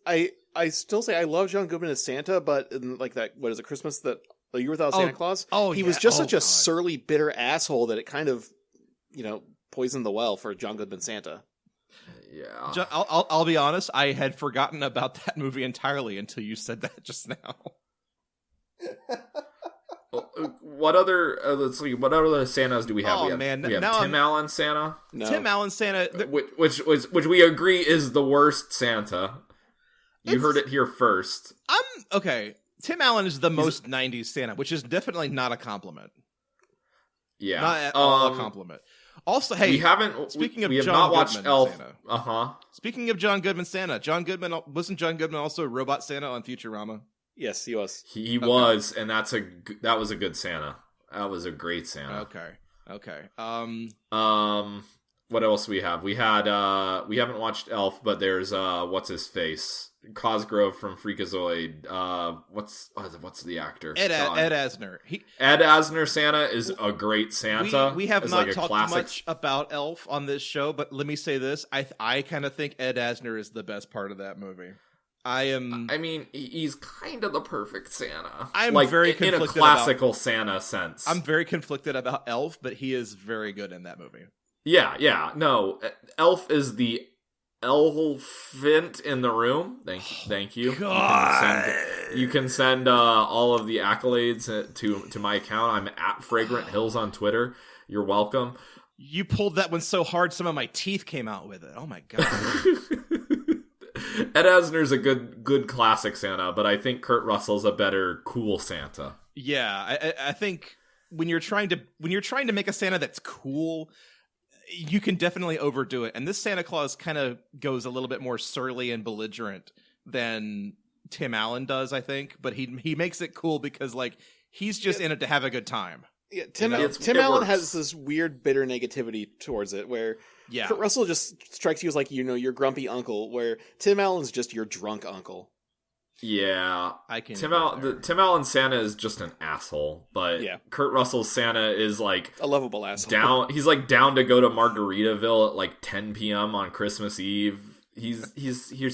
I still say I love John Goodman as Santa, but in like that, what is it, Christmas that A Year Without Santa Claus? He was just such a surly, bitter asshole that it kind of, poisoned the well for John Goodman Santa. Yeah, I'll be honest. I had forgotten about that movie entirely until you said that just now. What other? Let's see. What other Santas do we have? We have Tim Allen Santa. No. Tim Allen Santa, which we agree is the worst Santa. You heard it here first. Okay. Tim Allen is the most 90s Santa, which is definitely not a compliment. Yeah, not at all a compliment. Also, hey, speaking of John Goodman Santa. Speaking of John Goodman Santa, wasn't John Goodman also Robot Santa on Futurama? Yes, he was. He was, and that was a good Santa. That was a great Santa. Okay. What else do we have? We haven't watched Elf, but there's what's his face? Cosgrove from Freakazoid. What's the actor? Ed Asner. Ed Asner Santa is a great Santa. We have not talked much about Elf on this show, but let me say this: I kind of think Ed Asner is the best part of that movie. I mean, he's kind of the perfect Santa. I'm very conflicted in a classical Santa sense. I'm very conflicted about Elf, but he is very good in that movie. Yeah. No, Elf is the elephant in the room. Thank you. God. You can send all of the accolades to my account. I'm at Fragrant Hills on Twitter. You're welcome. You pulled that one so hard, some of my teeth came out with it. Oh my god. Ed Asner's a good classic Santa, but I think Kurt Russell's a better cool Santa. Yeah, I think when you're trying to make a Santa that's cool, you can definitely overdo it. And this Santa Claus kind of goes a little bit more surly and belligerent than Tim Allen does, I think. But he makes it cool because like he's just in it to have a good time. Yeah, Tim Allen has this weird bitter negativity towards it, where Kurt Russell just strikes you as like, your grumpy uncle, where Tim Allen's just your drunk uncle. Yeah, I can. Tim Allen Santa is just an asshole, but Kurt Russell's Santa is like a lovable asshole. He's like down to go to Margaritaville at like 10 p.m. on Christmas Eve. He's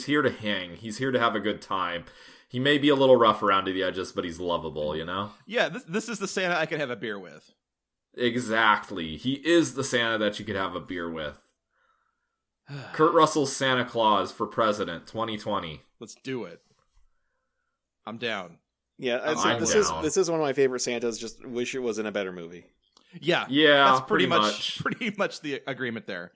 here to hang. He's here to have a good time. He may be a little rough around the edges, but he's lovable, you know? Yeah, this is the Santa I can have a beer with. Exactly. He is the Santa that you could have a beer with. Kurt Russell's Santa Claus for president 2020. Let's do it. I'm down. Yeah, this is one of my favorite Santas. Just wish it was in a better movie. Yeah, that's pretty much the agreement there.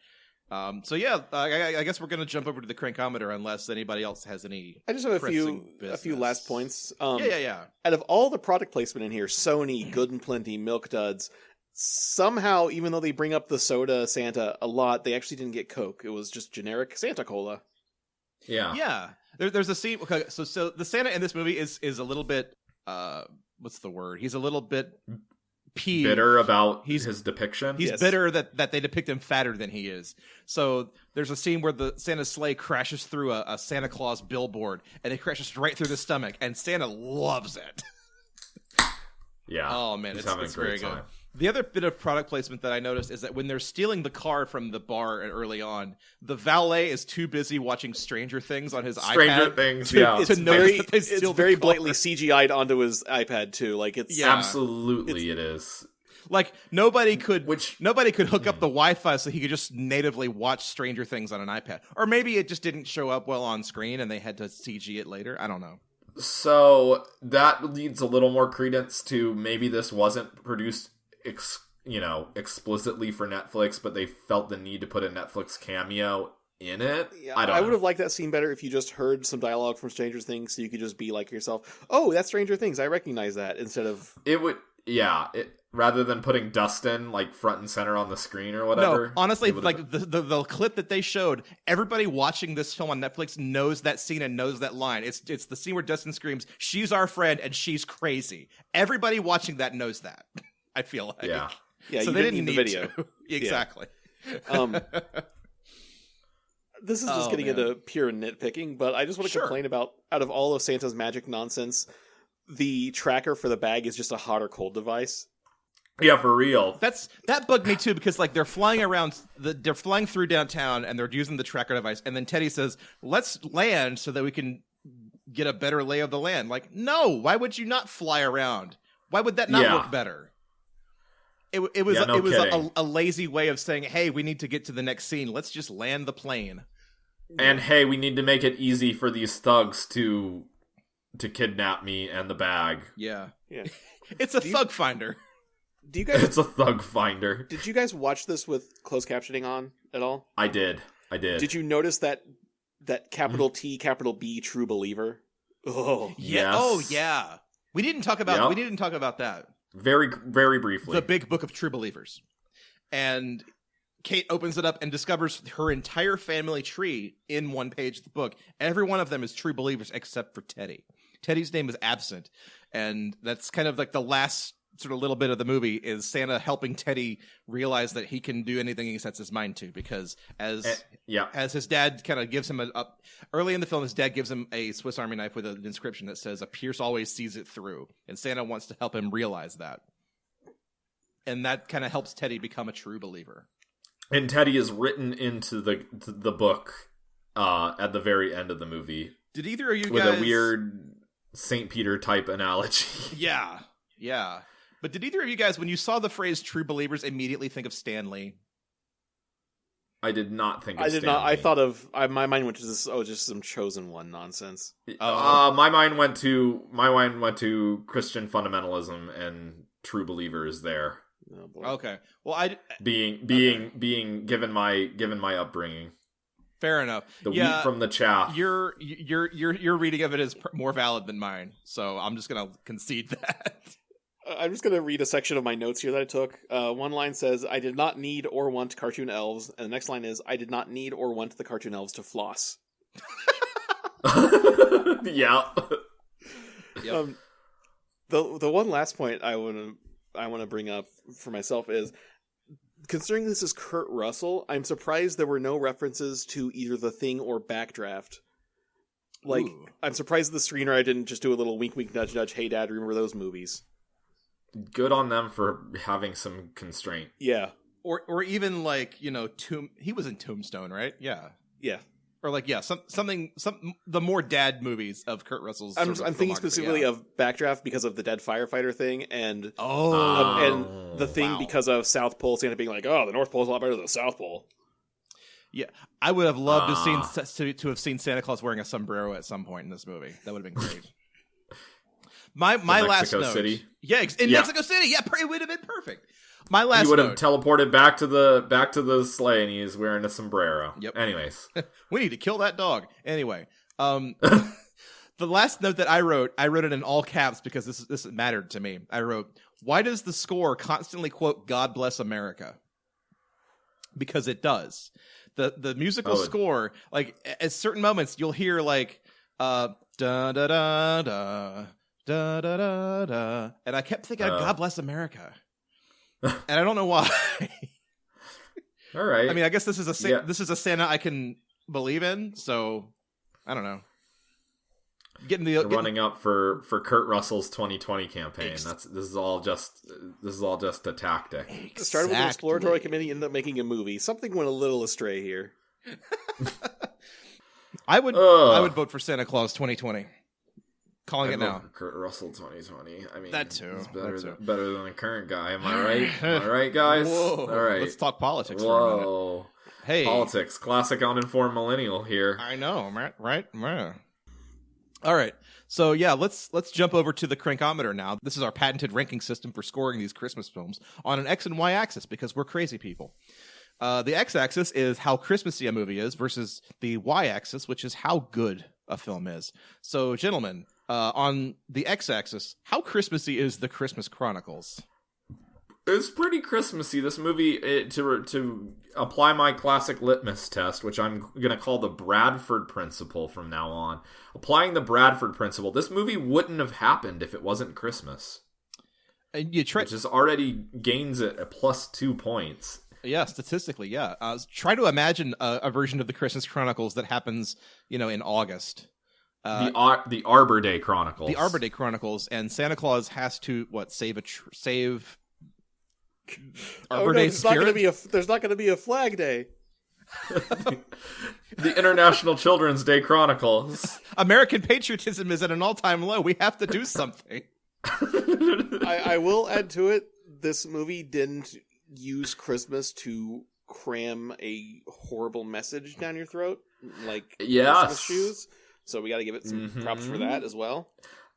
So yeah, I guess we're gonna jump over to the crankometer unless anybody else has any. I just have a few last points. Yeah. Out of all the product placement in here, Sony, Good and Plenty, Milk Duds, somehow, even though they bring up the soda Santa a lot, they actually didn't get Coke. It was just generic Santa Cola. Yeah. There's a scene. Okay, so the Santa in this movie is a little bit what's the word? He's a little bit peeved. Bitter about his depiction. He's bitter that they depict him fatter than he is. So there's a scene where the Santa's sleigh crashes through a Santa Claus billboard, and it crashes right through the stomach, and Santa loves it. Yeah. Oh man, it's having a great very time. good. The other bit of product placement that I noticed is that when they're stealing the car from the bar early on, the valet is too busy watching Stranger Things on his iPad. It's very blatantly CGI'd onto his iPad too. Like it's absolutely it is. Like nobody could hook up the Wi-Fi so he could just natively watch Stranger Things on an iPad, or maybe it just didn't show up well on screen and they had to CG it later. I don't know. So that leads a little more credence to maybe this wasn't produced explicitly for Netflix, but they felt the need to put a Netflix cameo in it. Yeah, I would have liked that scene better if you just heard some dialogue from Stranger Things, so you could just be like yourself, "Oh, that's Stranger Things. I recognize that." Instead of rather than putting Dustin like front and center on the screen or whatever. No, honestly, like the clip that they showed, everybody watching this film on Netflix knows that scene and knows that line. It's the scene where Dustin screams, "She's our friend and she's crazy." Everybody watching that knows that. I feel like. Yeah, so they didn't need the video. Exactly. This is just getting into pure nitpicking, but I just want to complain about, out of all of Santa's magic nonsense, the tracker for the bag is just a hot or cold device. Yeah, for real. That bugged me too, because like they're flying through downtown and they're using the tracker device, and then Teddy says, "Let's land so that we can get a better lay of the land." Like, no, why would you not fly around? Why would that not work better? It was a lazy way of saying, "Hey, we need to get to the next scene. Let's just land the plane." And hey, we need to make it easy for these thugs to kidnap me and the bag. Yeah. It's a thug finder. Do you guys? It's a thug finder. Did you guys watch this with closed captioning on at all? I did. Did you notice that capital T, capital B, true believer? Oh, yeah. Yes. Oh, yeah. We didn't talk about that. Very, very briefly. The big book of true believers. And Kate opens it up and discovers her entire family tree in one page of the book. Every one of them is true believers except for Teddy. Teddy's name is absent. And that's kind of like the last sort of little bit of the movie is Santa helping Teddy realize that he can do anything he sets his mind to, because as his dad kind of gives him early in the film, his dad gives him a Swiss Army knife with an inscription that says, "A Pierce always sees it through," and Santa wants to help him realize that, and that kind of helps Teddy become a true believer. And Teddy is written into the book at the very end of the movie. Did either of you with guys a weird St. Peter type analogy? Yeah. But did either of you guys, when you saw the phrase "true believers," immediately think of Stan Lee? I did not think of Stan Lee. I thought of... my mind went to this, just some Chosen One nonsense. My mind went to Christian fundamentalism and true believers there. Oh, boy. Okay. Well, being given my upbringing. Fair enough. The wheat from the chaff. Your reading of it is more valid than mine, so I'm just gonna concede that. I'm just going to read a section of my notes here that I took. One line says, I did not need or want cartoon elves. And the next line is, I did not need or want the cartoon elves to floss. Yeah. Yep. The one last point I want to bring up for myself is, considering this is Kurt Russell, I'm surprised there were no references to either The Thing or Backdraft. Like, Ooh. I'm surprised the screenwriter didn't just do a little wink, wink, nudge, nudge, hey, Dad, remember those movies? Good on them for having some constraint. Yeah. Or even like, he was in Tombstone, right? Yeah. Yeah. Or like, yeah, something the more dad movies of Kurt Russell's. I'm thinking filmography, specifically of Backdraft because of the dead firefighter thing, and and the Thing because of South Pole Santa being like, oh, the North Pole's a lot better than the South Pole. Yeah, I would have loved to have seen Santa Claus wearing a sombrero at some point in this movie. That would have been great. My last note. City? Yeah, in Mexico City. Yeah, it would have been perfect. My last He would have note. teleported back to the sleigh, and he's wearing a sombrero. Yep. Anyways, we need to kill that dog. Anyway, the last note that I wrote it in all caps because this mattered to me. I wrote, "Why does the score constantly quote God Bless America?" Because it does. The musical score, like at certain moments, you'll hear like da da da da. Da, da, da, da. And I kept thinking, God Bless America. And I don't know why. All right. I mean, I guess this is a Santa I can believe in, so I don't know. Running up for Kurt Russell's 2020 campaign. This is all just a tactic. It started with an exploratory committee, ended up making a movie. Something went a little astray here. I would vote for Santa Claus 2020. Calling it now. Kurt Russell 2020. I mean, that too. It's better than the current guy. Am I right? Am I right, guys? Whoa. All right. Let's talk politics for a minute. Hey. Politics. Classic uninformed millennial here. I know, right? All right. So yeah, let's jump over to the crankometer now. This is our patented ranking system for scoring these Christmas films on an X and Y axis because we're crazy people. The X-axis is how Christmassy a movie is versus the Y-axis, which is how good a film is. So, gentlemen, on the X-axis, how Christmassy is the Christmas Chronicles? It's pretty Christmassy. This movie, to apply my classic litmus test, which I'm going to call the Bradford Principle from now on. Applying the Bradford Principle, this movie wouldn't have happened if it wasn't Christmas. And which is already gains it a +2 points. Yeah, statistically, yeah. Try to imagine a version of the Christmas Chronicles that happens, in August. The Arbor Day Chronicles. The Arbor Day Chronicles, and Santa Claus has to save Arbor Day spirit. There's not going to be a Flag Day. The International Children's Day Chronicles. American patriotism is at an all-time low. We have to do something. I will add to it. This movie didn't use Christmas to cram a horrible message down your throat, like Christmas shoes. So we got to give it some props for that as well.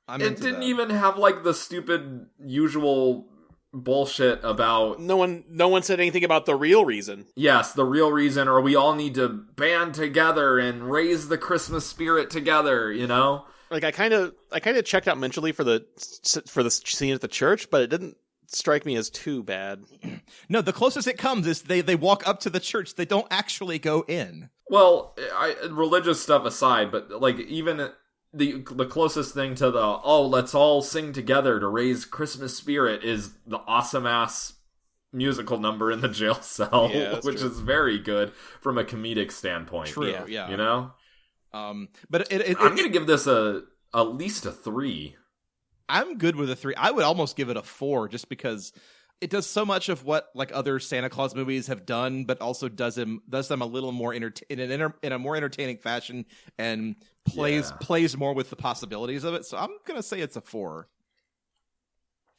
It didn't even have like the stupid usual bullshit about no one said anything about the real reason. Yes, the real reason, or we all need to band together and raise the Christmas spirit together, Like I kind of checked out mentally for the scene at the church, but it didn't strike me as too bad. No, the closest it comes is they walk up to the church. They don't actually go in. Well, religious stuff aside, but like even the closest thing to let's all sing together to raise Christmas spirit is the awesome ass musical number in the jail cell, which is very good from a comedic standpoint. True, yeah. But I'm gonna give this at least a 3. I'm good with a 3. I would almost give it a 4 just because it does so much of what like other Santa Claus movies have done, but also does them a little more in a more entertaining fashion and plays more with the possibilities of it. So I'm gonna say it's a 4.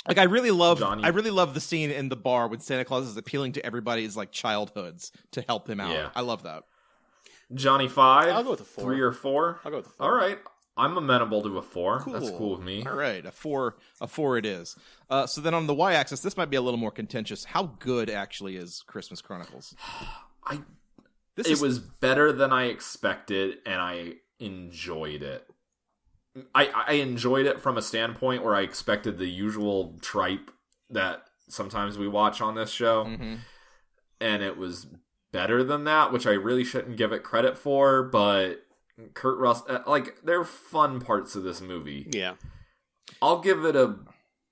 Like I really love the scene in the bar when Santa Claus is appealing to everybody's like childhoods to help him out. Yeah. I love that. Johnny 5. I'll go with a 4. 3 or 4. I'll go with a 4. All right. I'm amenable to a 4. Cool. That's cool with me. All right, a 4 it is. So then on the y-axis, this might be a little more contentious. How good actually is Christmas Chronicles? It was better than I expected, and I enjoyed it. I enjoyed it from a standpoint where I expected the usual tripe that sometimes we watch on this show, and it was better than that, which I really shouldn't give it credit for, but Kurt Russell, there are fun parts of this movie. Yeah. I'll give it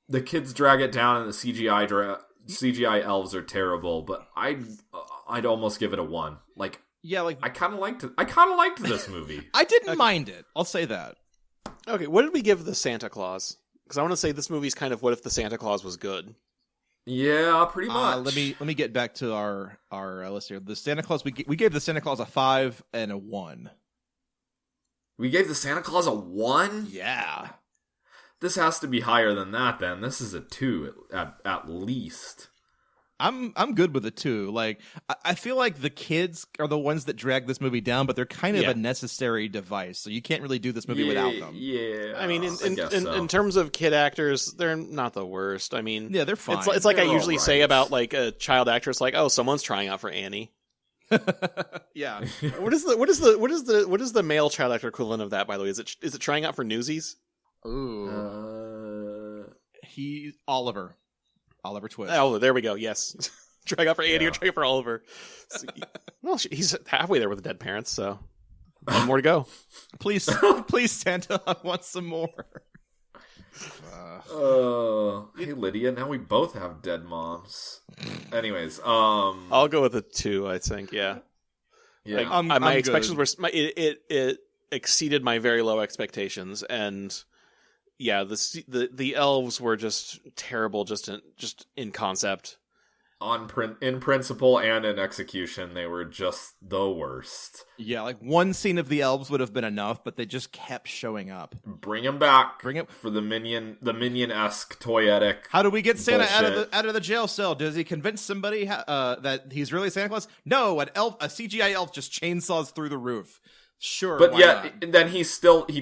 the kids drag it down and the CGI elves are terrible, but I'd almost give it a 1. I kind of liked this movie. I didn't mind it. I'll say that. Okay, what did we give the Santa Claus? Because I want to say this movie's kind of what if the Santa Claus was good. Yeah, pretty much. Let me get back to our list here. The Santa Claus, we gave the Santa Claus a 5 and a 1. We gave the Santa Claus a 1? Yeah. This has to be higher than that, then. This is a 2 at least. I'm good with a 2. I feel like the kids are the ones that drag this movie down, but they're kind of a necessary device, so you can't really do this movie without them. Yeah, I mean, in terms of kid actors, they're not the worst. I mean, yeah, they're fine. It's like they're I usually say right. about a child actress, oh, someone's trying out for Annie. Yeah. What is the male child actor equivalent of that? By the way, is it trying out for Newsies? Ooh. Oliver Twist. Oh, there we go. Yes, trying out for Annie or trying out for Oliver. Well, he's halfway there with the dead parents, so one more to go. Please, Santa, I want some more. Hey Lydia, now we both have dead moms. Anyways, I'll go with a 2. I think, yeah. Yeah, my expectations were it exceeded my very low expectations, and yeah, the elves were just terrible, just in concept. In principle and in execution, they were just the worst. Yeah, one scene of the elves would have been enough, but they just kept showing up. Bring him back. Bring him for the minion-esque toyetic. How do we get Santa bullshit. out of the jail cell? Does he convince somebody that he's really Santa Claus? No, a CGI elf just chainsaws through the roof. Sure, but not? Then he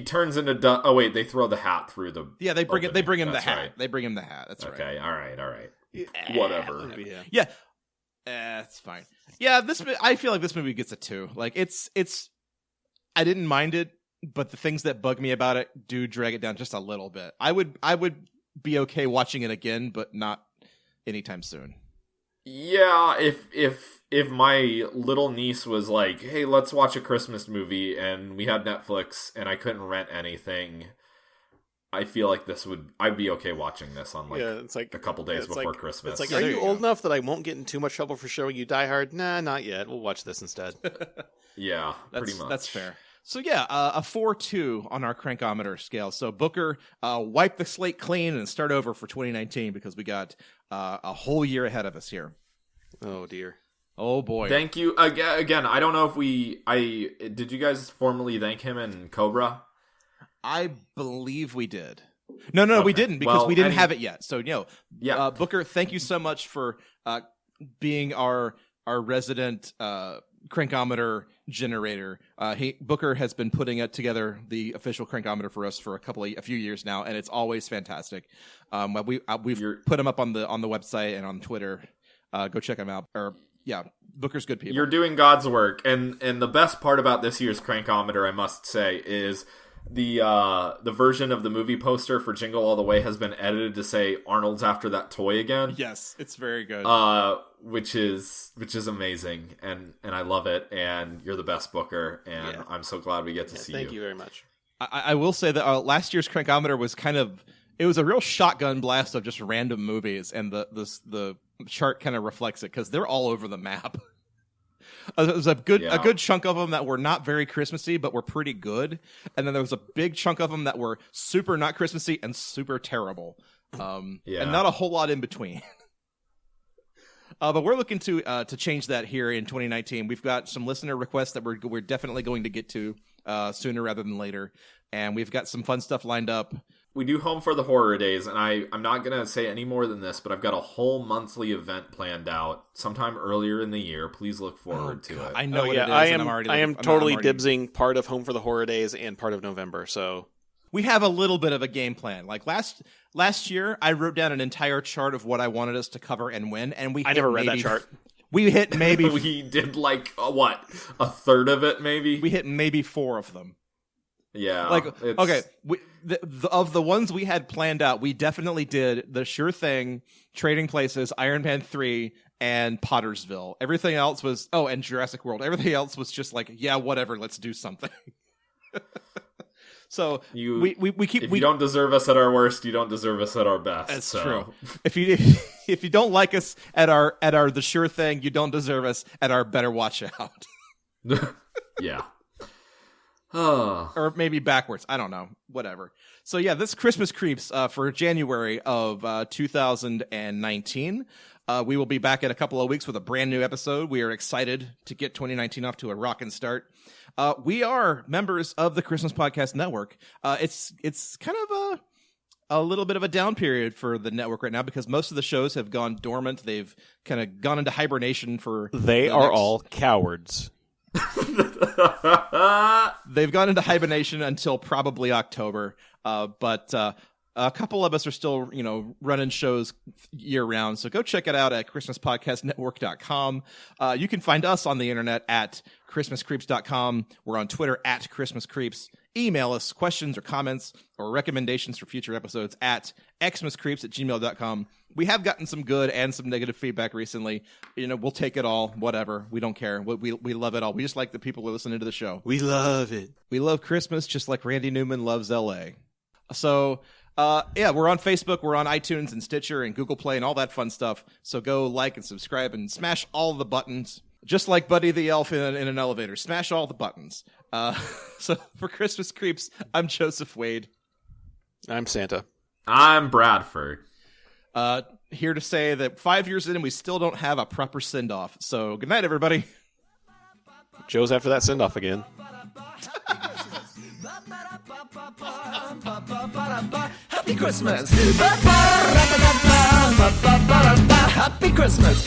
turns into. Oh wait, they throw the hat through the. Yeah, they bring him the hat. Right. They bring him the hat. That's right. Okay, all right. Whatever. Yeah, it's fine. Yeah, I feel like this movie gets a 2. It's. I didn't mind it, but the things that bug me about it do drag it down just a little bit. I would be okay watching it again, but not anytime soon. Yeah, if my little niece was like, "Hey, let's watch a Christmas movie," and we had Netflix and I couldn't rent anything, I feel like I'd be okay watching this on it's a couple days before Christmas. It's are you old enough that I won't get in too much trouble for showing you Die Hard? Nah, not yet. We'll watch this instead. Yeah, pretty much. That's fair. So yeah, a 4-2 on our crankometer scale. So Booker, wipe the slate clean and start over for 2019 because we got a whole year ahead of us here. Oh dear. Oh boy. Thank you again. I don't know if did you guys formally thank him in Cobra? I believe we did. No, okay. We didn't because we didn't have it yet. So Booker, thank you so much for being our resident crankometer generator. Booker has been putting together the official crankometer for us for a few years now, and it's always fantastic. We've put him up on the website and on Twitter. Go check him out. Booker's good people. You're doing God's work, and the best part about this year's crankometer, I must say, is the version of the movie poster for Jingle All the Way has been edited to say Arnold's after that toy again. Yes, it's very good. Which is amazing, and I love it. And you're the best, Booker, and I'm so glad we get to see you. Thank you very much. I will say that last year's crankometer was it was a real shotgun blast of just random movies, and the chart kind of reflects it because they're all over the map. There was a good chunk of them that were not very Christmassy, but were pretty good, and then there was a big chunk of them that were super not Christmassy and super terrible, and not a whole lot in between. But we're looking to change that here in 2019. We've got some listener requests that we're definitely going to get to sooner rather than later, and we've got some fun stuff lined up. We do Home for the Horror Days, and I'm not going to say any more than this, but I've got a whole monthly event planned out sometime earlier in the year. Please look forward to it. I know what it is. I am totally dibsing part of Home for the Horror Days and part of November, so we have a little bit of a game plan. Like last year, I wrote down an entire chart of what I wanted us to cover and when, and I never read that chart. We hit maybe we did like a third of it, maybe. We hit maybe 4 of them. Yeah. Like okay, of the ones we had planned out, we definitely did The Sure Thing, Trading Places, Iron Man 3, and Pottersville. Everything else was and Jurassic World. Everything else was just like, yeah, whatever, let's do something. So we keep. If you don't deserve us at our worst, you don't deserve us at our best. That's true. If you don't like us at our The Sure Thing, you don't deserve us at our Better Watch Out. Yeah. Or maybe backwards. I don't know. Whatever. So yeah, this Christmas Creeps for January of 2019. We will be back in a couple of weeks with a brand new episode. We are excited to get 2019 off to a rockin' start. We are members of the Christmas Podcast Network. It's kind of a little bit of a down period for the network right now because most of the shows have gone dormant. They've kind of gone into hibernation for. They are all cowards. They've gone into hibernation until probably October, but a couple of us are still, running shows year round. So go check it out at ChristmasPodcastNetwork.com. You can find us on the internet at ChristmasCreeps.com. We're on Twitter at ChristmasCreeps. Email us questions or comments or recommendations for future episodes at xmascreeps@gmail.com. We have gotten some good and some negative feedback recently. We'll take it all, whatever. We don't care. We love it all. We just like the people who are listening to the show. We love it. We love Christmas just like Randy Newman loves L.A. So, we're on Facebook. We're on iTunes and Stitcher and Google Play and all that fun stuff. So go like and subscribe and smash all the buttons. Just like Buddy the Elf in an elevator. Smash all the buttons. So for Christmas Creeps, I'm Joseph Wade. I'm Santa. I'm Bradford. Here to say that 5 years in, we still don't have a proper send-off. So good night, everybody. Joe's after that send-off again. Happy Christmas! Happy Christmas!